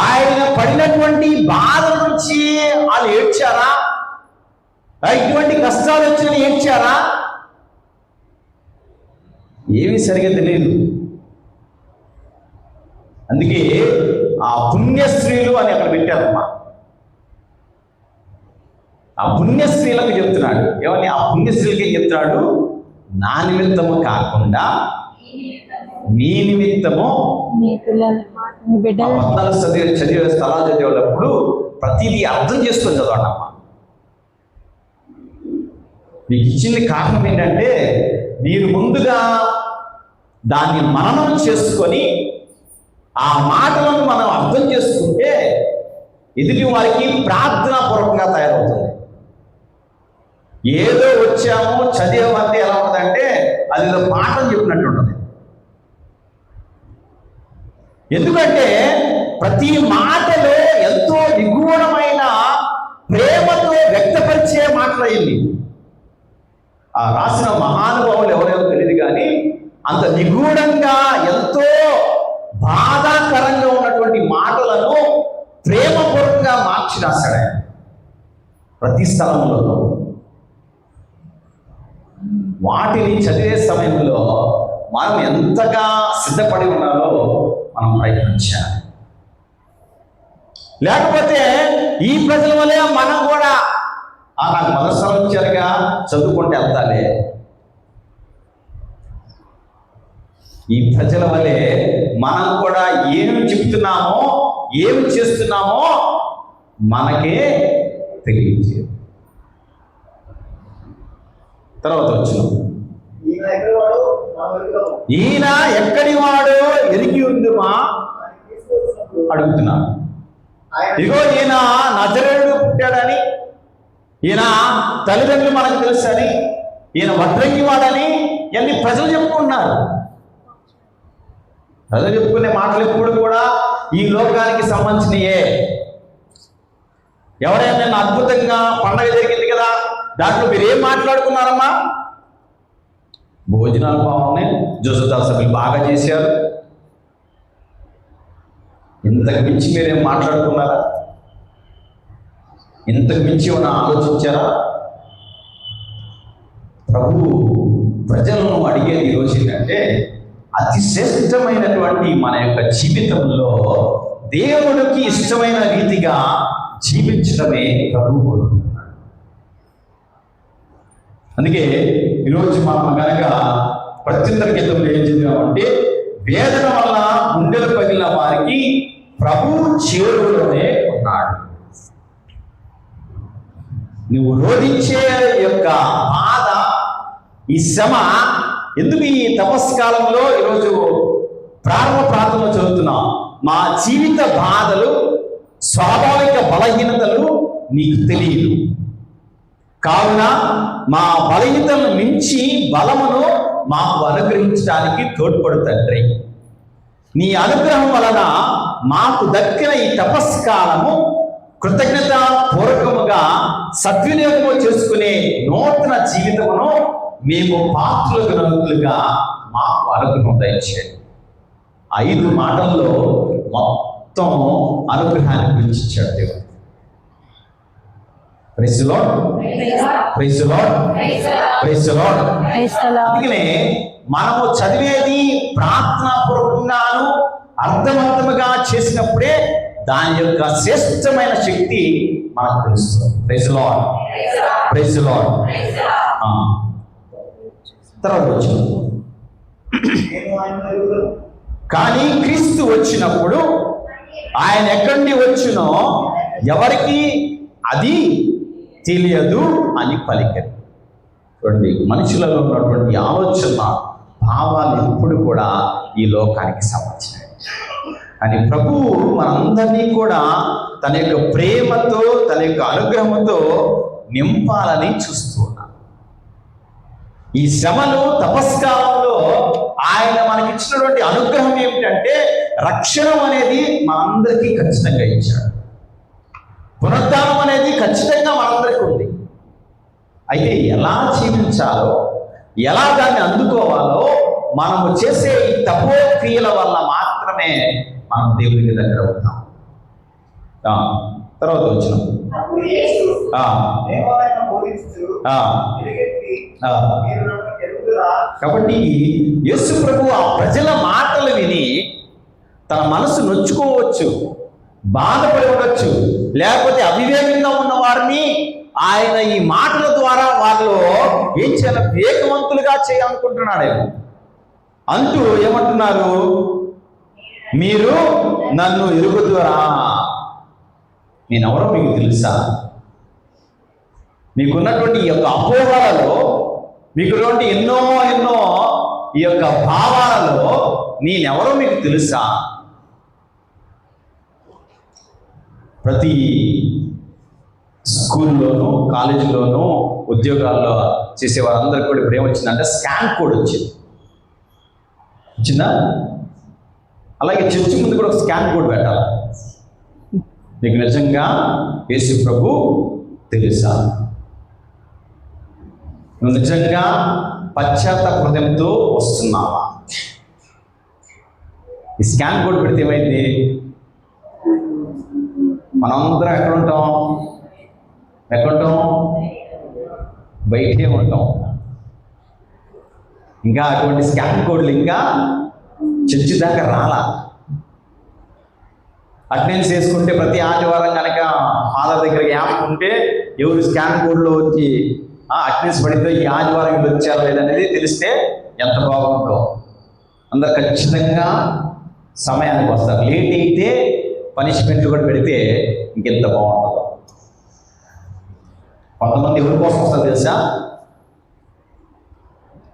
ఆయన పడినటువంటి బాధ నుంచి వాళ్ళు ఏడ్చారా? ఇటువంటి కష్టాలు వచ్చినా ఏడ్చారా? ఏమీ సరిగా తెలియదు. అందుకే ఆ పుణ్యస్త్రీలు అని అక్కడ పెట్టారమ్మా. ఆ పుణ్యస్త్రీలకు చెప్తున్నాడు ఏమని? ఆ పుణ్యస్త్రీలకి ఏం చెప్తున్నాడు? నా నిమిత్తము కాకుండా మీ నిమిత్తము. మీ పిల్లలు, మీ బిడ్డలు. పద్నాలుగు చదివే స్థలాలు చదివేటప్పుడు ప్రతిదీ అర్థం చేసుకొని చదవండి అమ్మా. మీకు ఇచ్చింది కారణం ఏంటంటే మీరు ముందుగా దాన్ని మననం చేసుకొని ఆ మాటలను మనం అర్థం చేసుకుంటే ఎదుటి వారికి ప్రార్థనాపూర్వకంగా తయారవుతుంది. ఏదో వచ్చాము చదివామంటే ఎలా ఉంటుందంటే అది ఏదో పాఠం చెప్పినట్టు ఉంటుంది. ఎందుకంటే ప్రతి మాటలో ఎంతో నిగూఢమైన ప్రేమతో వ్యక్తపరిచే మాటలయ్యింది. ఆ రాసిన మహానుభావులు ఎవరెవరో తెలియదు కానీ అంత నిగూఢంగా ఎంతో బాధాకరంగా ఉన్నటువంటి మాటలను ప్రేమపూర్వకంగా మార్చి రాశాడు ఆయన ప్రతి స్థలంలో. వాటిని చదివే సమయంలో మనం ఎంతగా సిద్ధపడి ఉన్నారో మనం ప్రయత్నించాలి. లేకపోతే ఈ ప్రజల వల్లే మనం కూడా నాకు మొదటి స్థలం ఇచ్చారుగా చదువుకుంటే వెళ్తాలే, ఈ ప్రజల వల్లే మనం కూడా ఏమి చెప్తున్నామో ఏమి చేస్తున్నామో మనకే తెలియజేయదు. తర్వాత వచ్చిన ఈయన ఎక్కడి వాడు ఎరిగి ఉందిమా అడుగుతున్నా. ఇదిగో ఈయన నజరేయుడు పుట్టాడని, ఈయన తల్లిదండ్రులు మనకు తెలుసని, ఈయన వడ్రంగి వాడని ఇవన్నీ ప్రజలు చెప్పుకున్నారు. ప్రజలు చెప్పుకునే మాటలు ఎప్పుడు కూడా ఈ లోకానికి సంబంధించినయే. ఎవరైనా అద్భుతంగా పండగ జరిగింది కదా, దాంట్లో మీరు ఏం మాట్లాడుకున్నారమ్మా? భోజనాలు బాగున్నాయి, జోసదాల సభ్యులు బాగా చేశారు, ఇంతకు మించి మీరేం మాట్లాడుకున్నారా? ఇంతకు మించి ఏమైనా ఆలోచించారా? ప్రభు ప్రజలను అడిగేది ఈరోజు ఏంటంటే అతి శ్రేష్టమైనటువంటి మన యొక్క జీవితంలో దేవుడికి ఇష్టమైన రీతిగా జీవించడమే ప్రభు కోరుకుంటున్నాడు. అందుకే ఈరోజు మనం కనుక ప్రత్యుత్తర గీతంలో ఏం చదివామంటే వేదన వల్ల గుండెలు పగిలిన వారికి ప్రభు చేరువలోనే ఉన్నాడు. నువ్వు రోధించే యొక్క బాధ, ఈ శ్రమ ఎందుకు ఈ తపస్కాలంలో ఈరోజు ప్రారంభ ప్రార్థనలో చదువుతున్నాం? మా జీవిత బాధలు, స్వాభావిక బలహీనతలు నీకు తెలియదు కావున మా బలహీనతలను మించి బలమును మాకు అనుగ్రహించడానికి తోడ్పడు తండ్రి. నీ అనుగ్రహం వలన మాకు దక్కిన ఈ తపస్కాలము కృతజ్ఞత పూర్వకముగా సద్వినియోగము చేసుకునే నూతన జీవితమును మేము పాత్రలుగా మాకు అనుగ్రహం దయచేయండి. 5 మాటల్లో మొత్తం అనుగ్రహాన్ని గురించి ఇచ్చాడు దేవుడు. Praise the lord, praise the lord, praise the lord. అందుకనే మనము చదివేది ప్రార్థనాపూర్వకంగాను అర్థవంతముగా చేసినప్పుడే దాని యొక్క శ్రేష్టమైన శక్తి మనకు తెలుస్తుంది. Praise the lord, praise the lord. తర్వాత వచ్చిన కానీ క్రీస్తు వచ్చినప్పుడు ఆయన ఎక్కడి నుండి వచ్చినో ఎవరికి అది తెలియదు అని పలికారు. చూడండి, మనుషులలో ఉన్నటువంటి ఆలోచన భావాలు ఎప్పుడు కూడా ఈ లోకానికి సంబంధించినవి. కానీ ప్రభువు మనందరినీ కూడా తన యొక్క ప్రేమతో, తన యొక్క అనుగ్రహంతో నింపాలని చూస్తూ ఉన్నాడు. ఈ శ్రమలు తపస్కాలంలో ఆయన మనకి ఇచ్చినటువంటి అనుగ్రహం ఏమిటంటే రక్షణ అనేది మనందరికీ ఖచ్చితంగా ఇచ్చాడు. పునరుద్ధానం అనేది ఖచ్చితంగా మనందరికీ ఉంది. అయితే ఎలా జీవించాలో, ఎలా దాన్ని అందుకోవాలో మనము చేసే ఈ తపోక్రియల వల్ల మాత్రమే మనం దేవునికి దగ్గర అవుతాం. తర్వాత వచ్చిన ఆ, ఆ. కాబట్టి యేసు ప్రభు ఆ ప్రజల మాటలు విని తన మనసు నొచ్చుకోవచ్చు, బాధపడి ఉండొచ్చు, లేకపోతే అవివేకంగా ఉన్న వారిని ఆయన ఈ మాటల ద్వారా వాళ్ళు ఏం చేయాలి, వివేకవంతులుగా చేయాలనుకుంటున్నాడేమో. అంటూ ఏమంటున్నారు, మీరు నన్ను ఎరుగుదురా, నేనెవరో మీకు తెలుసా? మీకున్నటువంటి ఈ యొక్క అపోహలలో, మీకున్నటువంటి ఎన్నో ఈ యొక్క భావాలలో నేనెవరో మీకు తెలుసా? ప్రతి స్కూల్లోనూ, కాలేజీలోనూ, ఉద్యోగాల్లో చేసే వారందరికీ కూడా ఇప్పుడు ఏమొచ్చిందంటే స్కాన్ కోడ్ వచ్చిందా? అలాగే చర్చి ముందు కూడా ఒక స్కాన్ కోడ్ పెట్టాలి. నీకు నిజంగా యేసు ప్రభు తెలుసా? నువ్వు నిజంగా పశ్చాత్తాప హృదయంతో వస్తున్నావా? ఈ స్కాన్ కోడ్ పెడితే ఏమైంది, మనందరం ఎక్కడుంటాం? బయటే ఉంటాం. ఇంకా అటువంటి స్కాన్ కోడ్లు ఇంకా చర్చి దాకా రాలా. అటెండెన్స్ వేసుకుంటే ప్రతి ఆదివారం కనుక ఫాదర్ దగ్గర యాప్ ఉంటే ఎవరు స్కాన్ కోడ్లో వచ్చి అటెండెన్స్ పడితే ఈ ఆదివారం వీళ్ళు వచ్చారు లేదనేది తెలిస్తే ఎంత బాగుంటుందో. అందరు ఖచ్చితంగా సమయానికి వస్తారు. లేట్ అయితే పనిష్మెంట్లు కూడా పెడితే ఇంకెంత బాగుంటుందో. కొంతమంది ఎవరి కోసం వస్తారు తెలుసా?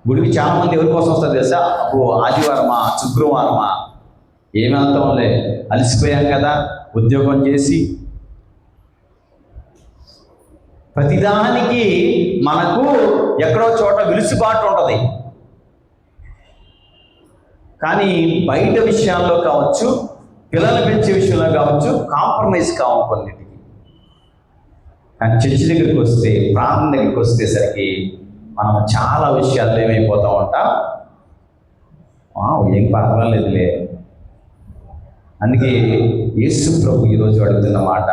గుడికి చాలామంది ఎవరి కోసం వస్తారు తెలుసా? అబ్బో ఆదివారమా, శుక్రవారమా, ఏమి అంతంలే, అలసిపోయాం కదా ఉద్యోగం చేసి. ప్రతిదానికి మనకు ఎక్కడో చోట విలుసుబాటు ఉంటుంది. కానీ బయట విషయాల్లో కావచ్చు, పిల్లలు పెంచే విషయంలో కావచ్చు, కాంప్రమైజ్ కావాలి కొన్నిటికి. కానీ చర్చి దగ్గరికి వస్తే, ప్రార్థన దగ్గరికి వచ్చేసరికి మనం చాలా విషయాల్లో ఏమైపోతూ ఉంటాం, ఏం పర్వాలేదులే. అందుకే యేసు ప్రభు ఈరోజు అడుగుతున్న మాట,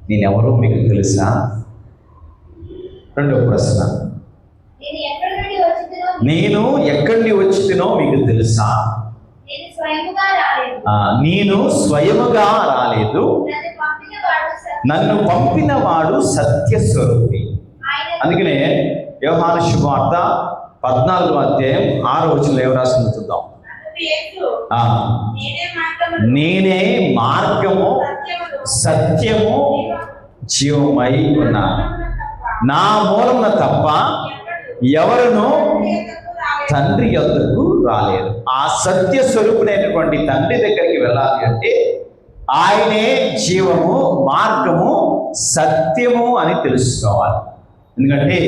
నేనెవరో మీకు తెలుసా? రెండవ ప్రశ్న, నేను ఎక్కడి నుండి వచ్చినో మీకు తెలుసా? నేను స్వయముగా రాలేదు, నన్ను పంపిన వాడు సత్యస్వరూపి. అందుకనే యోహాను శుభవార్త 14వ అధ్యాయం 6వ వచనంలో ఏం రాసిందో చూద్దాం. నేనే మార్గము, సత్యము, జీవమై ఉన్నాను. నా మూలమున తప్ప ఎవరును తండ్రి యొద్దకు రాలేదు. ఆ సత్య స్వరూపుడైనటువంటి తండ్రి దగ్గరికి వెళ్ళాలి అంటే ఆయనే జీవము, మార్గము, సత్యము అని తెలుసుకోవాలి. ఎందుకంటే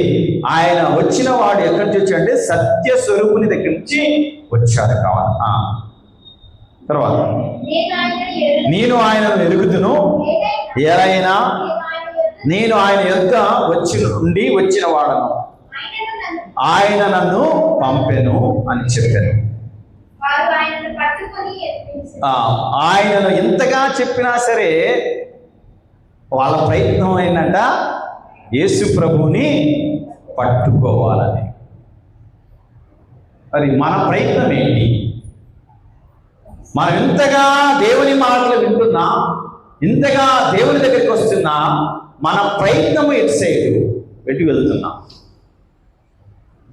ఆయన వచ్చిన వాడు ఎక్కడి నుంచి వచ్చాడంటే సత్య స్వరూపుని దగ్గర నుంచి వచ్చాడు కావాలి. తర్వాత నేను ఆయనను ఎరుగుదును, ఏరైనా నేను ఆయన యొద్ద వచ్చిన వాడను, ఆయన నన్ను పంపెను అని చెప్పాను. ఆయనను ఎంతగా చెప్పినా సరే వాళ్ళ ప్రయత్నం ఏంటంట, యేసు ప్రభువుని పట్టుకోవాలని. మరి మన ప్రయత్నం ఏంటి? మనం ఇంతగా దేవుని మాటలు వింటున్నా, ఇంతగా దేవుని దగ్గరికి వస్తున్నా, మన ప్రయత్నం ఎటు సైడ్ ఎటు వెళ్తున్నా?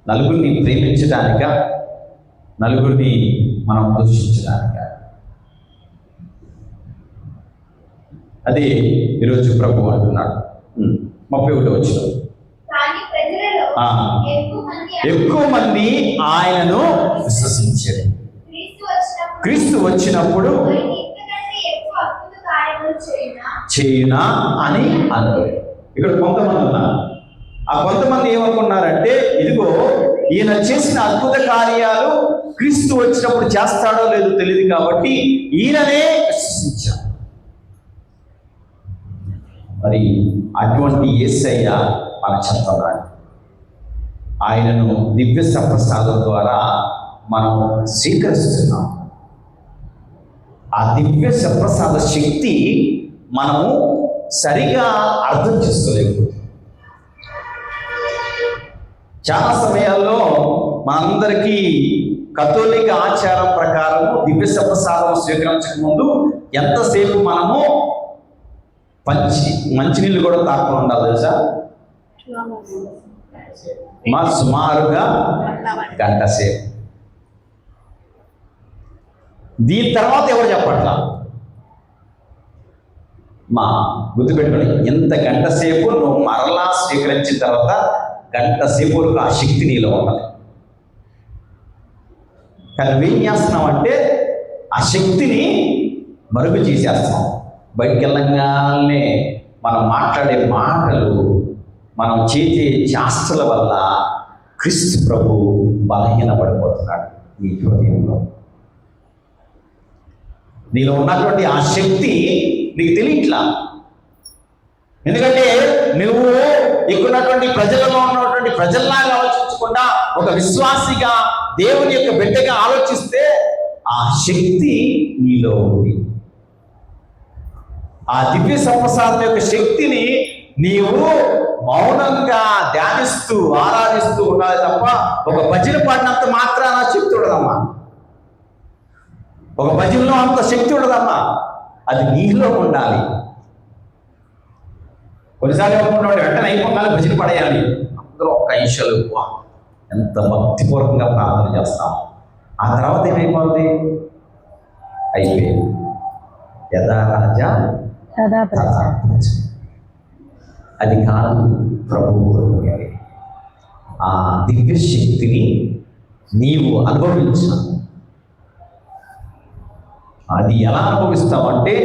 నలుగురిని ప్రేమించడానిక, నలుగురిని మనం దూషించడానిక? అది ఈరోజు ప్రభు అంటున్నాడు. 31వ వచనం, ఎక్కువ మంది ఆయనను విశ్వసించారు. క్రీస్తు వచ్చినప్పుడు చేయునా అని అన్నారు. ఇక్కడ కొంతమంది ఉన్నారు. ఆ కొంతమంది ఏమనుకున్నారంటే, ఇదిగో ఈయన చేసిన అద్భుత కార్యాలు క్రీస్తు వచ్చినప్పుడు చేస్తాడో లేదో తెలియదు కాబట్టి ఈయననే విశ్వసించారు. మరి అటువంటి యేసయ్య మన చెప్తున్నాడు. ఆయనను దివ్య సప్రసాదం ద్వారా మనం స్వీకరిస్తున్నాం. ఆ దివ్య సప్రసాద శక్తి మనము సరిగా అర్థం చేసుకోలేము. చాలా సమయాల్లో మనందరికీ కథోలిక ఆచారం ప్రకారం దివ్య ప్రసాదం స్వీకరించక ముందు ఎంతసేపు మనము మంచినీళ్ళు కూడా తాకుండా ఉండాలి తెలుసా? సుమారుగా గంట సేపు. దీని తర్వాత ఎవరు చెప్పట్లా? గుర్తుపెట్టుకోండి, ఎంత గంట సేపు నువ్వు మరలా స్వీకరించిన తర్వాత గంట సేపు వరకు ఆ శక్తి నీలో ఉండాలి. కానీ నువ్వేం చేస్తున్నావు అంటే ఆ శక్తిని మరుగు చేసేస్తాం. బయటికి వెళ్ళగానే మనం మాట్లాడే మాటలు, మనం చేసే చేష్టల వల్ల క్రీస్తు ప్రభు బలహీనపడిపోతున్నాడు నీ హృదయంలో. నీలో ఉన్నటువంటి ఆ శక్తి నీకు తెలియట్లా. ఎందుకంటే నువ్వు ఇక్కడున్నటువంటి ప్రజలలో ఉన్నటువంటి ప్రజల్లాగా ఆలోచించకుండా ఒక విశ్వాసిగా దేవుని యొక్క బిడ్డగా ఆలోచిస్తే ఆ శక్తి నీలో ఉంది. ఆ దివ్య సంప్రసాదం యొక్క శక్తిని నీవు మౌనంగా ధ్యానిస్తూ ఆరాధిస్తూ ఉండాలి తప్ప ఒక భజన పాడినంత మాత్రాన శక్తి ఉండదమ్మా. ఒక భజనలో అంత శక్తి ఉండదమ్మా. అది నీలో ఉండాలి. కొన్నిసార్లు ఏమనుకుంటాడు, వెంటనే అయిపోగానే భజన పడేయాలి. అందరూ ఒక్క ఐషలు ఎంత భక్తిపూర్వకంగా ప్రార్థన చేస్తాం. ఆ తర్వాత ఏమైపోతుంది? అయిపోయింది. యథా రాజా తథా ప్రజ. అది కాదు ప్రభువు కోరుకునేది. ఆ దివ్య శక్తిని నీవు అనుభవించు. అది ఎలా అనుభవిస్తావంటే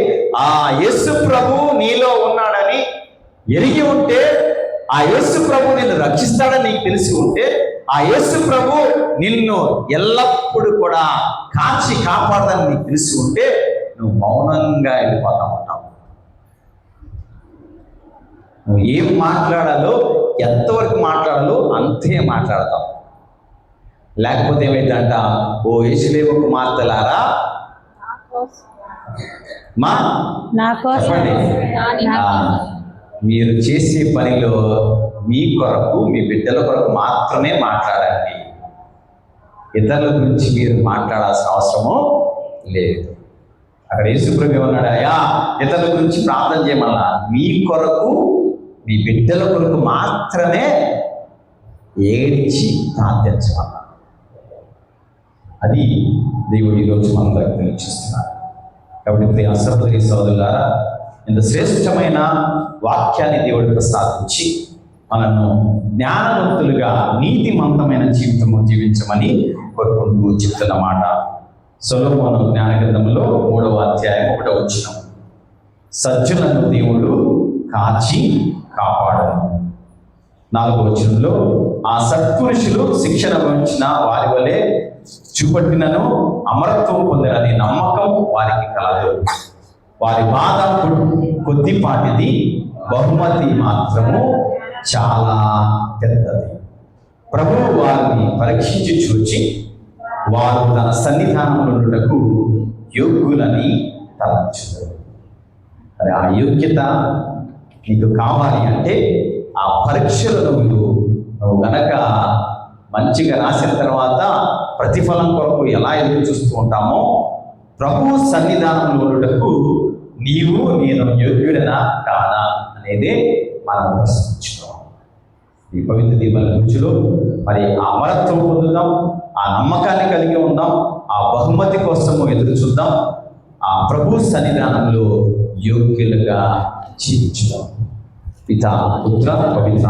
ఆ యేసు ప్రభు నీలో ఉన్నాడని ఎరిగి ఉంటే, ఆ యేసు ప్రభు నిన్ను రక్షిస్తాడని నీకు తెలిసి ఉంటే, ఆ యేసు ప్రభు నిన్ను ఎల్లప్పుడూ కూడా కాచి కాపాడదని నీకు తెలిసి ఉంటే నువ్వు మౌనంగా వెళ్ళిపోతా ఉంటావు. నువ్వు ఏం మాట్లాడాలో, ఎంతవరకు మాట్లాడాలో అంతే మాట్లాడతావు. లేకపోతే ఏమైందంట, ఓ యేసులేవు కుమార్తెలారా చెప్పండి, మీరు చేసే పనిలో మీ కొరకు, మీ బిడ్డల కొరకు మాత్రమే మాట్లాడండి. ఇతరుల గురించి మీరు మాట్లాడాల్సిన అవసరము లేదు. అక్కడ యేసుప్రభు ఏమన్నాడు? అయ్యా, ఇతరుల గురించి ప్రార్థన చేయమన్నా, మీ కొరకు, మీ బిడ్డల కొరకు మాత్రమే ఏడ్చి ప్రార్థించమన్నా. అది దేవుడు ఈరోజు మనందరికి తెలియజేస్తున్నాడు. కాబట్టి సహోదరి సోదరులారా, ఇంత శ్రేష్టమైన వాక్యాన్ని దేవుడు ప్రసాదించి మనను జ్ఞానవంతులుగా నీతిమంతమైన జీవితము జీవించమని కోరుకుంటూ చెప్తున్న మాట సొలొమోను జ్ఞాన గ్రంథంలో 3వ అధ్యాయం 1వ వచనం. సజ్జనులను దేవుడు కాచి కాపాడను. 4వ వచనంలో, ఆ సత్పురుషులు శిక్షణ వహించిన వారి వలె చూపట్టినను అమరత్వం పొందినని నమ్మకం వారికి కలదు. వారి బాధ కొద్దిపాటిది, బహుమతి మాత్రము చాలా పెద్దది. ప్రభువు వారిని పరీక్షించి చూచి వారు తన సన్నిధానములకు యోగ్యులని తలంచుతారు. మరి ఆ యోగ్యత నీకు కావాలి అంటే ఆ పరీక్షలను నువ్వు గనక మంచిగా రాసిన తర్వాత ప్రతిఫలం కొరకు ఎలా ఎదురు చూస్తూ ఉంటామో, ప్రభు సన్నిధానంలోకి నీవు నేను యోగ్యుడనా కానా అనేదే మనం ప్రశ్నించుకోవాలి. ఈ పవిత్ర దీపాల రుచిలో మరి ఆ అమరత్వం పొందుదాం, ఆ నమ్మకాన్ని కలిగి ఉందాం, ఆ బహుమతి కోసము ఎదురు చూద్దాం, ఆ ప్రభు సన్నిధానంలో యోగ్యులుగా జీవించుదాం. పితా పుత్ర పవిత్ర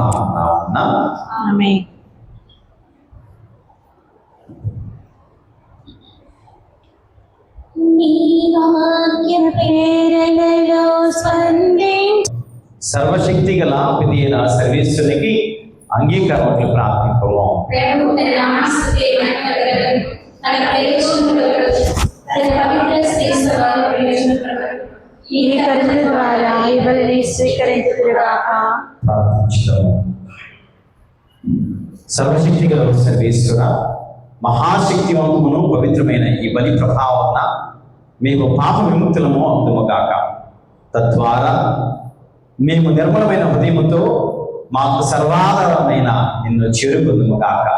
ఆమేన్. సర్వశక్తి గల పితైన సర్వేశ్వరునికి అంగీకారం ప్రార్థింపము. ద్వారా ఇవన్నీ స్వీకరించుగాక. ప్రార్థించుదాము. సర్వశక్తి గల సర్వేశ్వర, మహాశక్తివంతమును పవిత్రమైన ఈ బలి ప్రభావమున మేము పాప విముక్తులము అందుము కాక. తద్వారా మేము నిర్మలమైన హృదయముతో మాకు సర్వాధారమైన నిన్ను చేరుకుందుము గాక.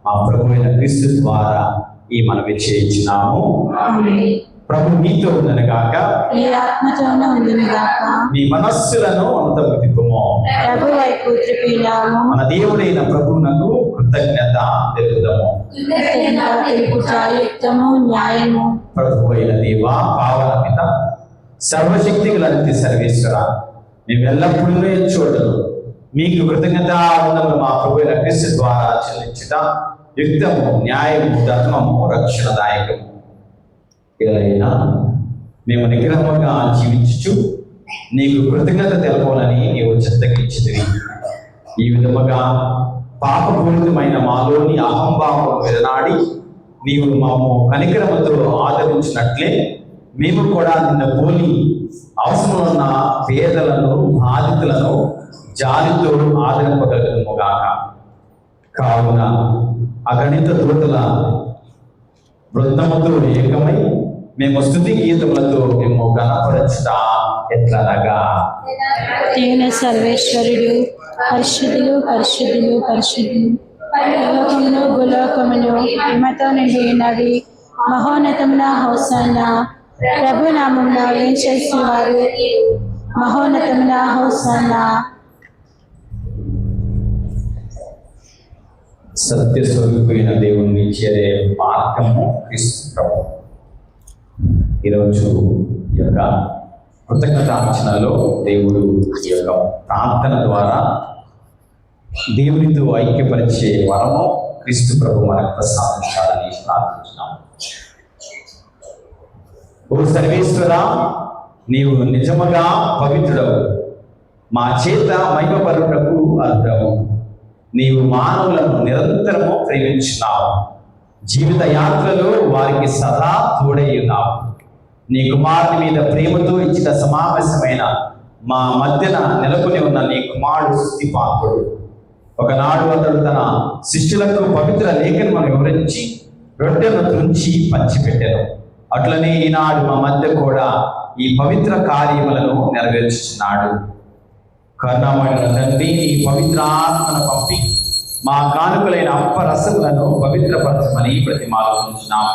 మా ప్రభు అయిన క్రీస్తు ద్వారా ఈ మనవి చేయించినాము. ఆమేన్. ప్రభు మీతో ఉండను గాక. నీ ఆత్మతోనూ ఉండును గాక. మీ మనస్సులను ఉన్నతము తిప్పుము. ప్రభు వైపు త్రిపినాము. మన దేవుడైన ప్రభువునకు కృతజ్ఞత తెలుపుదాము. కృతజ్ఞత తెలుపుట యుక్తము, న్యాయము. ప్రభు అయిన దేవా, పావన పిత, సర్వశక్తి గల నిత్య సర్వేశ్వర, మేము ఎల్లప్పుడూ చూడదు మీకు కృతజ్ఞత ఉన్నప్పుడు మా ప్రభు అయిన క్రీస్తు ద్వారా చెల్లించుట యుక్తము, న్యాయము, ధర్మము, రక్షణదాయకము. ఏదైనా మేము నిగ్రహముగా జీవించుచు నీకు కృతజ్ఞత తెలపాలని నీవు చిత్తగించితివి. ఈ విధముగా పాపపూరితమైన మాలోని అహంభావం విడనాడి నీవు మాము కనికరముతో ఆదరించినట్లే మేము కూడా నిన్న పోలి అవసరం ఉన్న పేదలను, బాధితులను జాలితో ఆదరింపగలుగుగాక. కావున అగణిత దూతల బృందముతో ఏకమై మేము స్తుతి గీతములతో మేము గణపరచుట ఎట్లనగా, దీన సర్వేశ్వరుడు పరిశుద్ధులు, పరిశుద్ధులు, పరిశుద్ధులు, లోకమును భూలోకమును మహిమతో నిండి ఉన్నది. మహోన్నతమున హోసన్నా. ప్రభు నామమున వేంచేసిన వారు మహోన్నతమున హోసన్నా. సత్య స్వరూపమైన దేవుణ్ణి చేరే మార్గము క్రీస్తు ప్రభు. ఈరోజు ఈ యొక్క కృతజ్ఞతార్చనలో దేవుడు ఈ యొక్క ప్రార్థన ద్వారా దేవునితో ఐక్యపరిచే వరము క్రీస్తు ప్రభు మనకు ప్రసాదించాలని ప్రార్థించున్నాము. ఓ సర్వేశ్వర, నీవు నిజముగా పవిత్రుడవు, మా చేత మహిమపరుటకు అర్హుడవు. నీవు మానవులను నిరంతరము ప్రేమించున్నావు, జీవిత యాత్రలో వారికి సదా తోడై ఉన్నావు. నీ కుమారుని మీద ప్రేమతో ఇచ్చిన సమావేశమైన మా మధ్యన నెలకొని ఉన్న నీ కుమారుడు స్తుతిపాత్రుడు. ఒకనాడు అతడు తన శిష్యులకు పవిత్ర లేఖనమును వివరించి రొట్టెను త్రుంచి పంచిపెట్టెను. అట్లనే ఈనాడు మా మధ్య కూడా ఈ పవిత్ర కార్యములను నెరవేర్చుచున్నాడు. కరుణామయుడ తండ్రి, నీ పవిత్రాత్మను పంపి మా కానుకలైన అప్పరసములను పవిత్రపరచమని ప్రతిమాలుచున్నాము.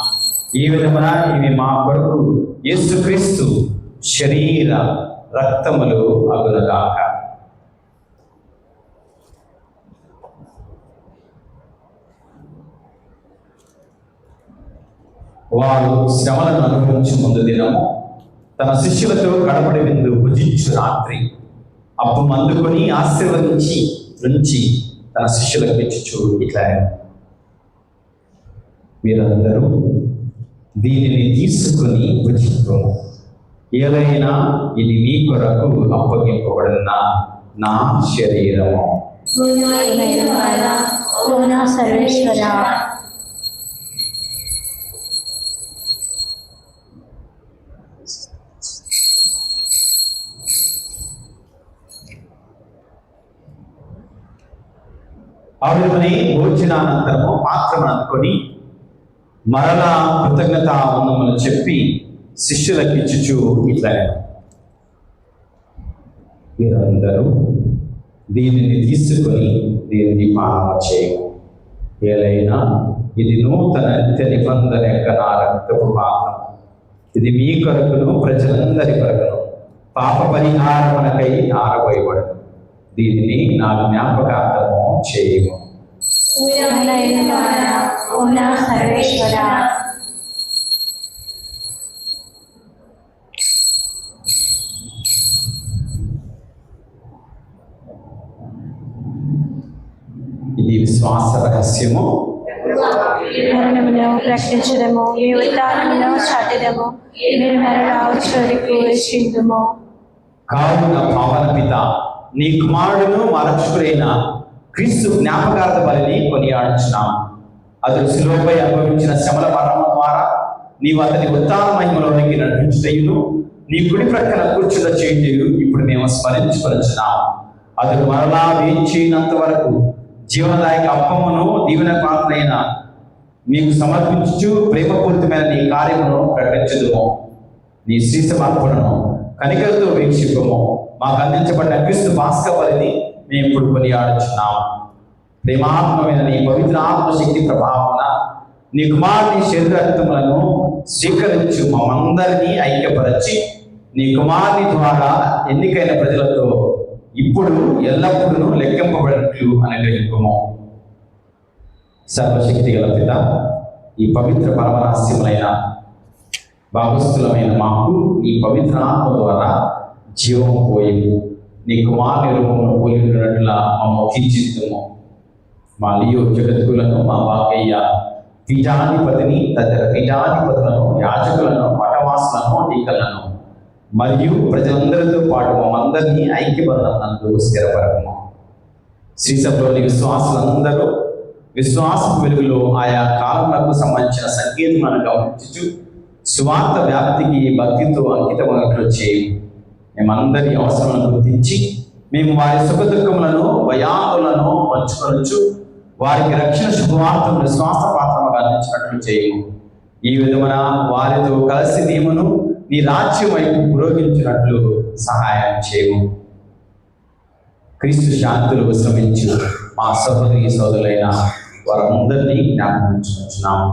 ఈ విధమున ఇవి మా కొరకు యేసుక్రీస్తు శరీర రక్తములు అగులగాక. వారు శ్రమలను అనుభవించు ముందు దినము తన శిష్యులతో గడపడి విందు భుజించు రాత్రి అప్పు అందుకొని ఆశీర్వదించి త్రుంచి తన శిష్యులకు ఇచ్చుచు ఇట్లా, మీరందరూ దీనిని తీసుకుని భుజించుము. ఏదైనా ఇది మీ కొరకు అప్పగింపబడిన నా శరీరము. సర్వేశ్వర, ఆవిడని భోజనానంతరము పాత్రను అందుకొని మరలా కృతజ్ఞత వందములు చెప్పి శిష్యులకు ఇచ్చుచు ఇట్లా, మీరందరూ దీనిని తీసుకొని దీనిని పానము చేయము. ఏలైనా ఇది నూతన నిత్య నిబంధన యొక్క నా రక్తపు పాత్రం. ఇది మీ కొరకును ప్రజలందరి కొరకును పాప పరిహారమునకై ఆరబోయబడను. దీనిని నా జ్ఞాపకార్థము చేయము. సర్వేశ్వర, ఇది విశ్వాస రహస్యము. మరణమును ప్రకటించడము, మీ ఉత్థానమును చాటెదము. మీరు మరలా వచ్చేవరకు వేచిందుము. కావున పావన పిత, నీ కుమారుడును మా రక్షకుడైన క్రీస్తు జ్ఞాపకార్థ బలిని కొనియాడుచున్నాం. అతడు శిలువపై అనుభవించిన శ్రమల మరణం ద్వారా నీవు అతని ఉత్థాన మహిమలోనికి నడిపించుటయును, నీ కుడి ప్రక్కన కూర్చున్న చేయుటయు ఇప్పుడు మేము స్మరించుకొనుచున్నాం. అతడు మరలా వేయించినంత వరకు జీవనదాయక అప్పమును దీవెన పాత్రైన మీకు సమర్పించుచు ప్రేమపూరితమైన నీ కార్యమును ప్రకటించుదుము. నీ శ్రీ సమర్పణను కనికలతో వీక్షింపము. మాకు అందించబడిన క్రీస్తు పాస్కా బలిని మేము ఇప్పుడు కొనియాడుచున్నాము. ప్రేమాత్మైన నీ పవిత్ర ఆత్మశక్తి ప్రభావమున నీ కుమారుని శరీరత్వములను స్వీకరించు మమ్మందరినీ ఐక్యపరచి నీ కుమారుని ద్వారా ఎన్నికైన ప్రజలతో ఇప్పుడు ఎల్లప్పుడూ లెక్కింపబడినట్లు అనుగ్రహింపుము. సర్వశక్తి గల పిత, ఈ పవిత్ర పరమరహస్యములైన భాగస్థులమైన మాకు నీ పవిత్ర ఆత్మ ద్వారా జీవము పోయి నీ కుమారుని రూపమును పోలి ఉన్నట్లా మమ్మ తీర్చిద్దుము. మా లియో జగత్తులను, మా వాకయ్య పీఠాధిపతిని, తదితర పీఠాధిపతులను, యాజకులను, మఠవాసులను, నీకలను మరియు ప్రజలందరితో పాటు మమ్మందరినీ ఐక్యబంధనందు స్థిరపరము. శ్రీసభలోని విశ్వాసులందరూ విశ్వాసపు వెలుగులో ఆయా కాలములకు సంబంధించిన సంకేతములను గమనించుచు సువార్త వ్యాప్తికి భక్తితో అంకితమైనట్లు చేయి. మేమందరి అవసరాలను గుర్తించి మేము వారి సుఖదుఖములను, భయాందోళనను పంచుకొనొచ్చు వారికి రక్షణ శుభవార్తను విశ్వాసపాత్రముగా అందించినట్లు చేయము. ఈ విధమున వారితో కలిసి నీమును నీ రాజ్యం వైపు పురోగించినట్లు సహాయం చేయము. క్రీస్తు శాంతులు విశ్రమించు మా సహోదరి సోదరులైన వారందరినీ జ్ఞాపకం ఉంచుకుంటున్నాము.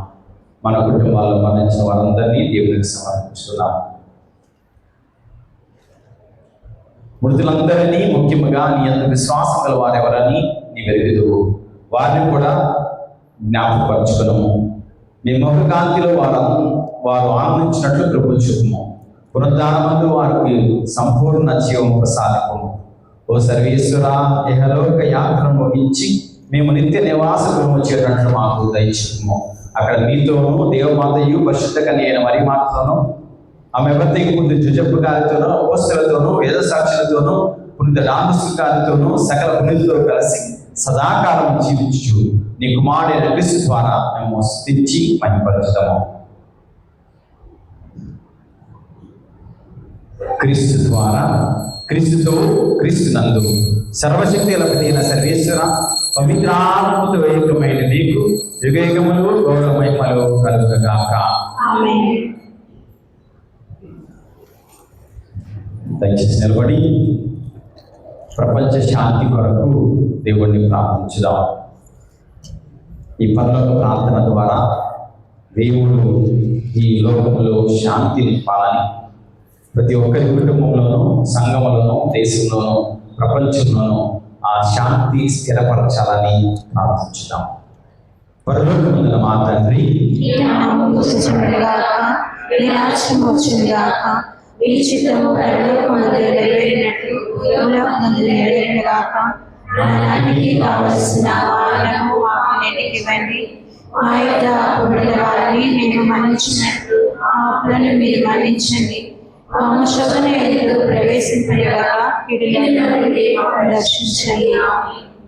మన కుటుంబాల్లో మరణించిన వారందరినీ దేవునికి సమర్పించుకున్నాం. మృతులందరినీ ముఖ్యంగా నీ అంత విశ్వాసం గల వారెవరని నీ వెలుగుదువు. వారిని కూడా జ్ఞాపకపరచుకున్నాము. నీ ముఖకాంతిలో వారు ఆనందించినట్లు కృప చూపుము. పునరుద్ధానమందు వారికి సంపూర్ణ జీవము ప్రసాదింపము. ఓ సర్వేశ్వర, ఇహలోక యాత్రను ముగించి మేము నిత్య నివాస గృహము చేరినట్లు మాకు దయచేయము. అక్కడ మీతోనూ దేవమాతయు పరిశుద్ధ కన్యైన మరి మాతతోనూ ఆమె భర్తకి ముందు జుజబ్బు గారితోనూ ఉపస్థులతోనూ వేద సాక్షులతోనూ పునీత రామకృష్ణ గారితోనూ సకల పునీతులతో కలిసి సదాకాలం జీవించు నీ కుమారుడైన క్రీస్తు ద్వారా మేము స్తుతించి మహిమపరచుతాము. క్రీస్తు ద్వారా, క్రీస్తుతో, క్రీస్తు నందు సర్వశక్తి లభ్యమైన సర్వేశ్వర పవిత్రాత్మతో ఏకమైన నీకు యుగయుగములు గౌరవ మహిమలు కలుగుగాక. దయచేసి నిలబడి ప్రపంచ శాంతి కొరకు దేవుణ్ణి ప్రార్థించుదాం. ఈ పరలోక ప్రార్థన ద్వారా దేవుడు ఈ లోకంలో శాంతి నింపాలని, ప్రతి ఒక్కరి కుటుంబంలోనూ, సంఘములోనూ, దేశంలోనూ, ప్రపంచంలోనూ ఆ శాంతి స్థిరపరచాలని ప్రార్థించుదాం. పరలోకమందున మా తండ్రి, ఈ చిత్తము పరలోకమందు నెరవేరినట్లు భూలోకమందు నెరవేరుగాక. నానాటికి కావలసిన ఆహారము మాకు నేటికివ్వండి. మా యొక్క అప్పుల వారిని మేము మన్నించినట్లు ఆ అప్పులను మీరు మన్నించండి. మాము శోధన ఎందుకు ప్రవేశింపనివ్వక కీడులను రక్షించండి.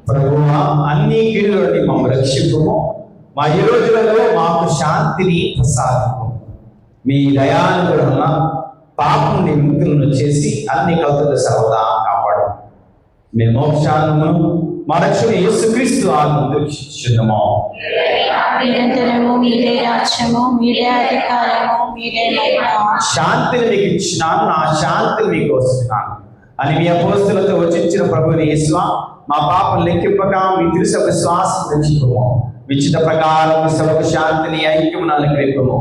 ప్రభువా, అన్ని కీడుల నుండి మమ్మల్ని రక్షింపుము. మా ఈ రోజులలో మాకు శాంతిని ప్రసాదింపు. మీ దయానుగ్రహంగా పాపం విముక్తులను చేసి అన్ని కలుతుల సర్వదా కాపాడు. మేము మోక్షాలను మా రక్షణ యేసుక్రీస్తు ఆనందించున్నాము. నిరంతరము మీరే రాజ్యము, మీరే అధికారము, మీరే మహిమ. శాంతిని మీకు ఇచ్చినాను, నా శాంతిని మీకు వస్తున్నాను అని మీ అపోస్తలులతో వచించిన ప్రభువుని యేసువా, మా పాపం లెక్కింపక మీ తిరుస విశ్వాసం రక్షింపము. విచిత ప్రకారం సభకు శాంతిని ఐక్యమును అనుగ్రహింపము.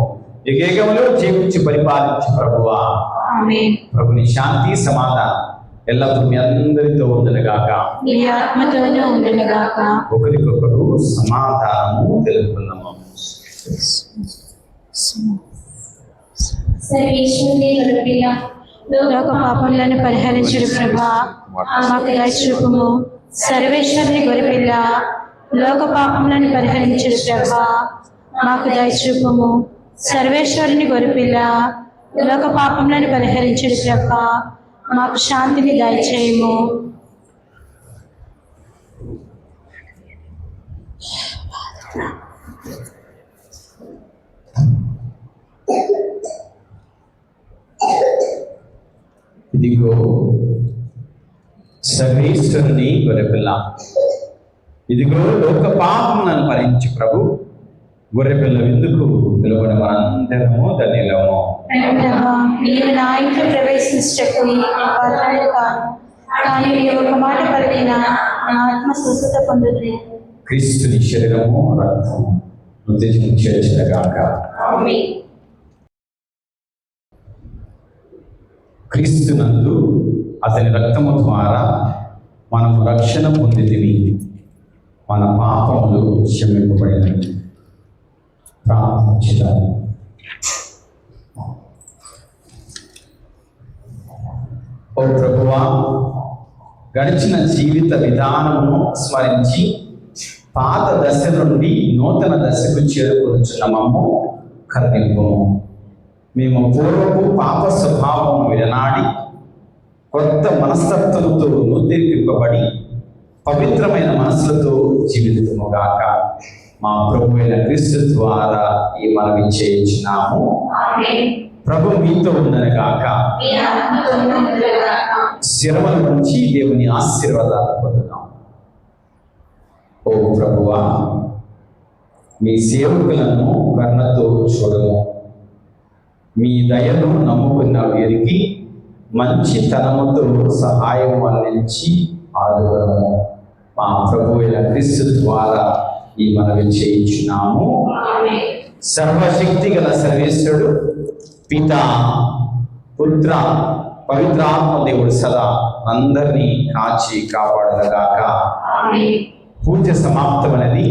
యుగయుగములు జీవించి పరిపాలించి ప్రభువా. ప్రభుని శాంతి సమాధానం ఎల్లప్పుడూ మీ అందరితో ఉండునుగాక, మీ ఆత్మతోనూ ఉండునుగాక. ఒకరికొకరు సమాధానము తెలుపుకుందాము. లోక పాపములను పరిహరించుడు ప్రభా మాకు దయచూపుము. సర్వేశ్వరుని గొర్రెపిల్ల, లోక పాపములను పరిహరించుడు ప్రభా మాకు దయచూపుము. సర్వేశ్వరుని గొర్రెపిల్ల, లోక పాపములను పరిహరించుడు ప్రభా మాకు శాంతిని దయచేయము. ఇదిగో సర్వేశ్వరుని గొర్రెపిల్ల, ఇదిగో లోక పాపములను భరించు ప్రభు గొర్రెపిల్ల విందుకు పిలువబడిన మనందరము ధన్యులము. నీవు నా ఇంట్లో ప్రవేశించటకు కాను, కానీ ఒక మాట పలికిన నా ఆత్మ స్వస్థత పొందుతుంది. క్రీస్తుని శరీరము రక్తము ఉత్తేజం చేర్చగాక. క్రీస్తునందు అతని రక్తము ద్వారా మనము రక్షణ పొందితిమి, మన పాపములు క్షమింపబడినవి. ప్రార్థించుదాము. ఓ ప్రభువా, గడిచిన జీవిత విధానమును స్మరించి పాత దశ నుండి నూతన దశకు చేరుకొనుచున్న మమ్ము కరుణింపుము. మేము పూర్వపు పాప స్వభావము విడనాడి కొత్త మనస్తత్వంతో నూతనీకరింపబడి పవిత్రమైన మనసులతో జీవితముగాక. మా ప్రభు అయిన క్రీస్తు ద్వారా ఈ మనవి చేయించున్నాము. ప్రభు మీతో ఉన్నగాక. శిరముల నుంచి దేవుని ఆశీర్వాదాలు పొందుతాం. ఓ ప్రభువా, మీ సేవకులను కరుణతో చూడము. మీ దయను నమ్ముకున్న వీరికి మంచితనముతో సహాయం అందించి ఆదుకోవడము. మా ప్రభు అయిన క్రీస్తు ద్వారా ఈ మనవి చేయించున్నాము. సర్వశక్తి గల సర్వేశ్వరుడు పిత, పుత్ర, పవిత్రాత్మ దేవుడు సదా అందరినీ కాచి కాపాడగాక. పూజ సమాప్తమనేది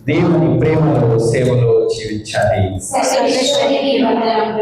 దేవుని ప్రేమలో సేవలో జీవించాలి. సర్వేశ్వరికి వందనములు.